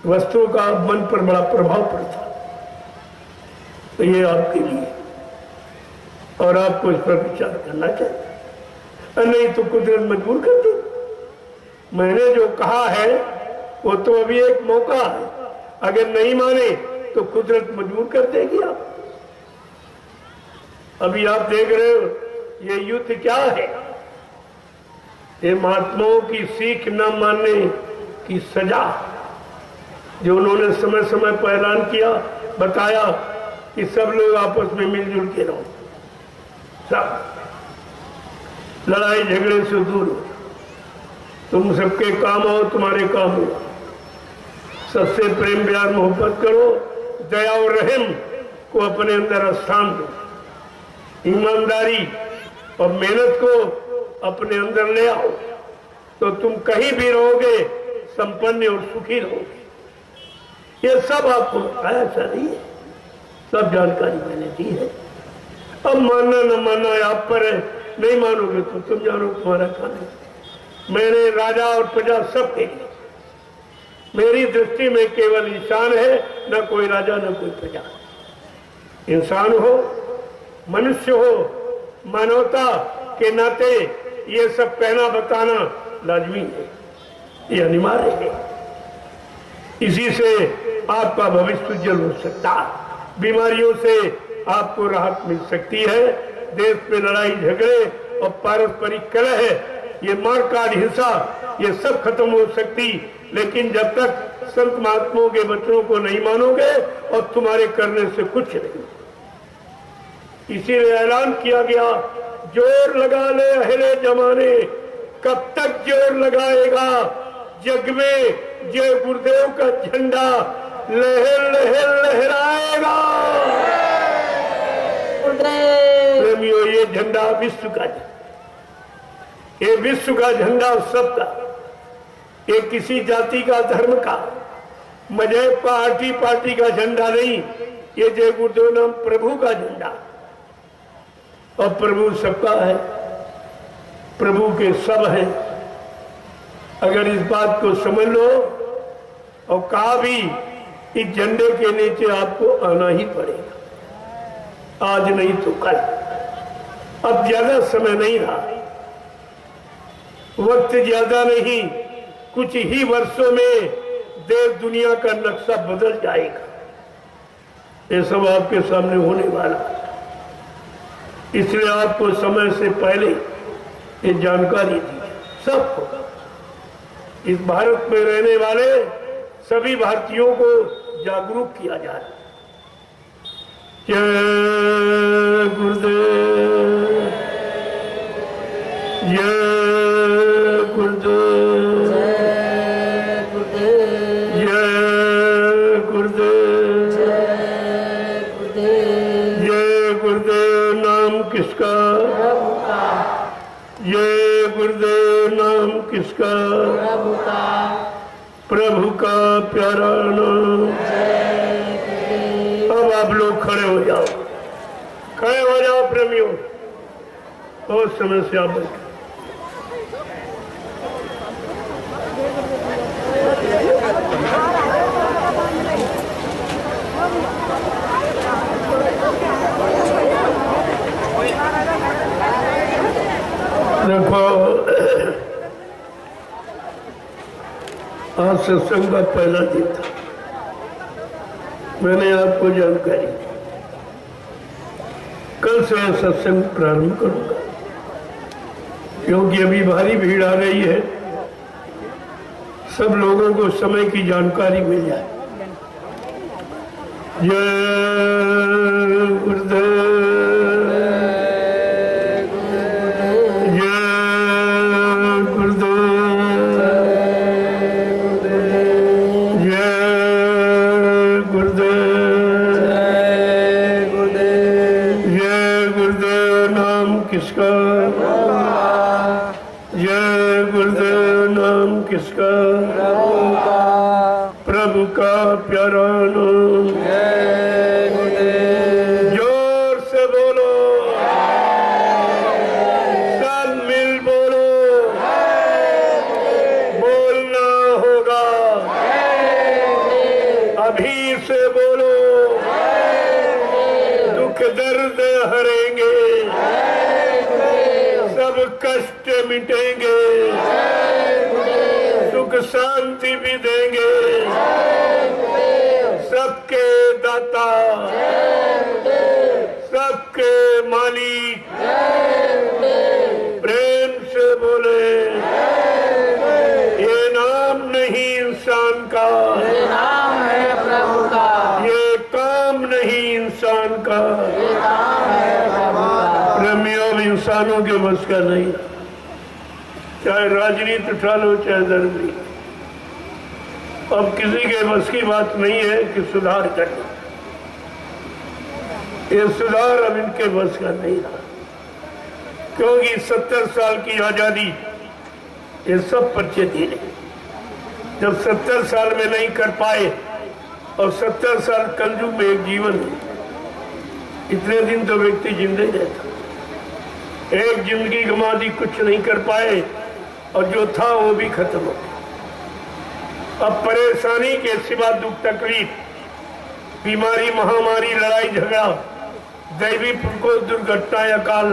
वस्तुओं का मन पर बड़ा प्रभाव पड़ता, तो ये आपके लिए, और आपको इस पर विचार करना चाहिए। नहीं तो कुदरत मजबूर कर दी। मैंने जो कहा है वो तो अभी एक मौका है, अगर नहीं माने तो कुदरत मजबूर कर देगी आप। अभी आप देख रहे हो ये युद्ध क्या है, ये महात्माओं की सीख न मानने की सजा, जो उन्होंने समय समय पर ऐलान किया, बताया कि सब लोग आपस में मिलजुल के रहो, सब लड़ाई झगड़े से दूर हो, तुम सबके काम आओ, तुम्हारे काम हो, सबसे प्रेम प्यार मोहब्बत करो, दया और रहम को अपने अंदर स्थान दो, ईमानदारी और मेहनत को अपने अंदर ले आओ, तो तुम कहीं भी रहोगे संपन्न और सुखी रहोगे। ये सब आपको बताया, ऐसा नहीं है, सब जानकारी मैंने दी है। अब मानना न मानना आप पर है, नहीं मानोगे तो तुम जानो, तुम्हारा काम है। मैंने राजा और प्रजा सब के लिए, मेरी दृष्टि में केवल इंसान है, न कोई राजा न कोई प्रजा। इंसान हो, मनुष्य हो, मानवता के नाते ये सब कहना बताना लाजमी है, ये अनिवार्य है। इसी से आपका भविष्य उज्जवल हो सकता है, बीमारियों से आपको राहत मिल सकती है, देश में लड़ाई झगड़े और पारस्परिक कलह है, ये मारकाट हिंसा, ये सब खत्म हो सकती। लेकिन जब तक संत महात्माओं के वचनों को नहीं मानोगे और तुम्हारे करने से कुछ नहीं। इसीलिए ऐलान किया गया, जोर लगा ले अहले जमाने, कब तक जोर लगाएगा, जग में जय गुरुदेव का झंडा लहर लहर लहराएगा। प्रेमियों, ये झंडा विश्व का झंडा, ये विश्व का झंडा सबका, ये किसी जाति का, धर्म का, मजहब का, पार्टी का झंडा नहीं, ये जय गुरुदेव नाम प्रभु का झंडा। और प्रभु सबका है, प्रभु के सब है। अगर इस बात को समझ लो, और कहा भी इस झंडे के नीचे आपको आना ही पड़ेगा, आज नहीं तो कल। अब ज्यादा समय नहीं रहा, वक्त ज्यादा नहीं, कुछ ही वर्षों में देश दुनिया का नक्शा बदल जाएगा। ये सब आपके सामने होने वाला है, इसलिए आपको समय से पहले ये जानकारी दी सबको। इस भारत में रहने वाले सभी भारतीयों को जागरूक किया जा रहा है। जय गुरुदेव, जय गुरुदेव, जय गुरुदेव, जय गुरुदेव। नाम किसका?
प्रभु का।
जय गुरुदेव। नाम किसका?
प्रभु का।
प्रभु का प्यारा नाम। अब आप लोग खड़े हो जाओ, खड़े हो जाओ प्रेमियों, बहुत समय से आप बैठे। देखो, आज सत्संग का पहला दिन था, मैंने आपको जानकारी दी। कल से सत्संग प्रारंभ करूंगा, क्योंकि अभी भारी भीड़ आ रही है, सब लोगों को समय की जानकारी मिल जाए। जय गुरुदेव, किसका? जय गुरुदेव। नाम किसका? प्रभु का। प्रभु का प्यारा नाम। जय गुरुदेव। जोर से बोलो, सब मिल बोलो, बोलना होगा, अभी से बोलो, दुख दर्द हरेंगे, सब कष्ट मिटेंगे, सुख शांति भी देंगे, सबके दाता, सबके मालिक, प्रेम से बोले, ये नाम नहीं इंसान का,
ये नाम है प्रभु का।
ये काम नहीं इंसान का,
ये नाम है प्रभु का।
प्रेमियों इंसानों के बस का नहीं, चाहे राजनीति उठा लो चाहे धर्म। अब किसी के बस की बात नहीं है कि सुधार करें, ये सुधार अब इनके बस का नहीं रहा, क्योंकि 70 साल की आजादी ये सब पर्चे दिए। जब 70 साल में नहीं कर पाए, और 70 साल कलयुग में एक जीवन है, इतने दिन तो व्यक्ति जिंदा ही रहता, एक जिंदगी गंवा दी, कुछ नहीं कर पाए, और जो था वो भी खत्म हो गया। अब परेशानी के सिवा दुख तकलीफ, बीमारी, महामारी, लड़ाई झगड़ा, दैवी को दुर्घटना या काल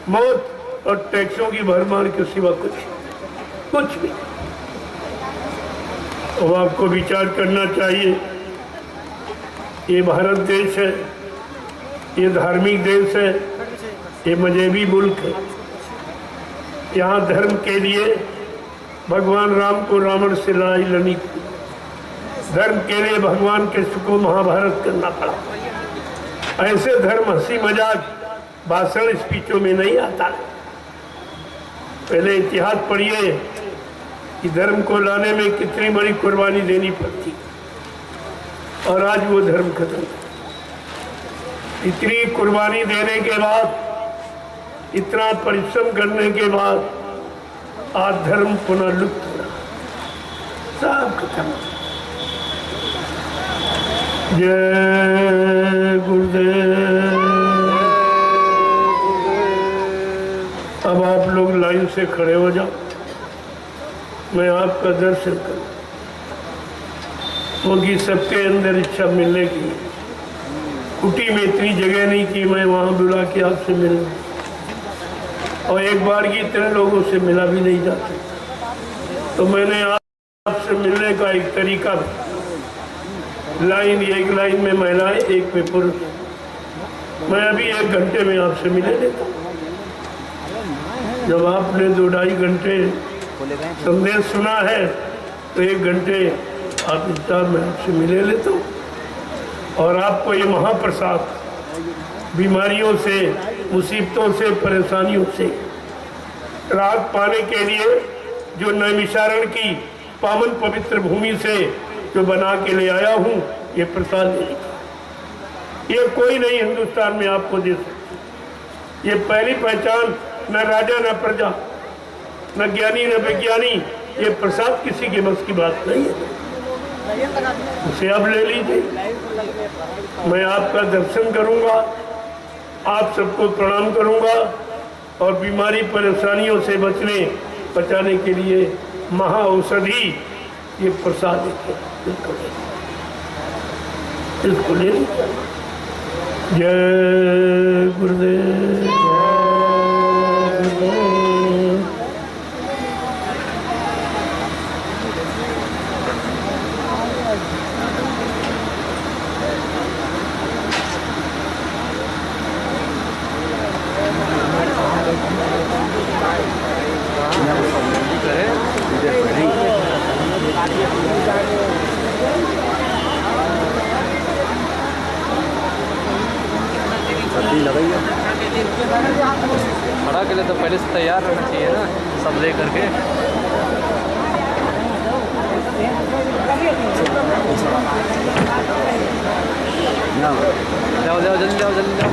मौत और टैक्सों की भरमार के सिवा कुछ भी। अब आपको विचार करना चाहिए, ये भारत देश है, ये धार्मिक देश है, ये मजहबी मुल्क है। यहाँ धर्म के लिए भगवान राम को रावण से लड़ाई लड़नी पड़ी, धर्म के लिए भगवान कृष्ण को महाभारत करना पड़ा। ऐसे धर्म हंसी मजाक भाषण स्पीचों में नहीं आता। पहले इतिहास पढ़िए कि धर्म को लाने में कितनी बड़ी कुर्बानी देनी पड़ती, और आज वो धर्म खत्म। इतनी कुर्बानी देने के बाद, इतना परिश्रम करने के बाद आज धर्म पुनः लुप्त हो रहा, सब खत्म। जय गुरुदेव। अब आप लोग लाइन से खड़े हो जाओ, मैं आपका दर्शन करूं। होगी सबके अंदर इच्छा मिलने की। कुटी में इतनी जगह नहीं कि मैं वहाँ बुला के आपसे मिलूं, और एक बार की इतने लोगों से मिला भी नहीं जाता। तो मैंने आपसे मिलने का एक तरीका, लाइन एक लाइन में महिलाएं, एक में पुरुष। मैं अभी 1 घंटे में आपसे मिले लेता हूँ। जब आपने 2-2.5 घंटे संदेश सुना है तो 1 घंटे आप इंतजार में आपसे मिले लेता हूँ, और आपको ये महाप्रसाद बीमारियों से, मुसीबतों से, परेशानियों से राहत पाने के लिए जो नैमिषारण की पावन पवित्र भूमि से जो बना के ले आया हूँ, ये प्रसाद लेने का। ये कोई नहीं हिंदुस्तान में आपको दे सकता। ये पहली पहचान, न राजा न प्रजा, न ज्ञानी न विज्ञानी, ये प्रसाद किसी के बस की बात नहीं है। उसे अब ले लीजिए। मैं आपका दर्शन करूंगा, आप सबको प्रणाम करूंगा, और बीमारी परेशानियों से बचाने के लिए महा औषधि ये प्रसाद इसको ले लीजिए। जय गुरुदेव, जय गुरुदेव।
खड़ा के लिए तो पहले से तैयार रहना चाहिए ना, सब ले करके। जाओ जाओ जल्दी जाओ, जल्दी जाओ।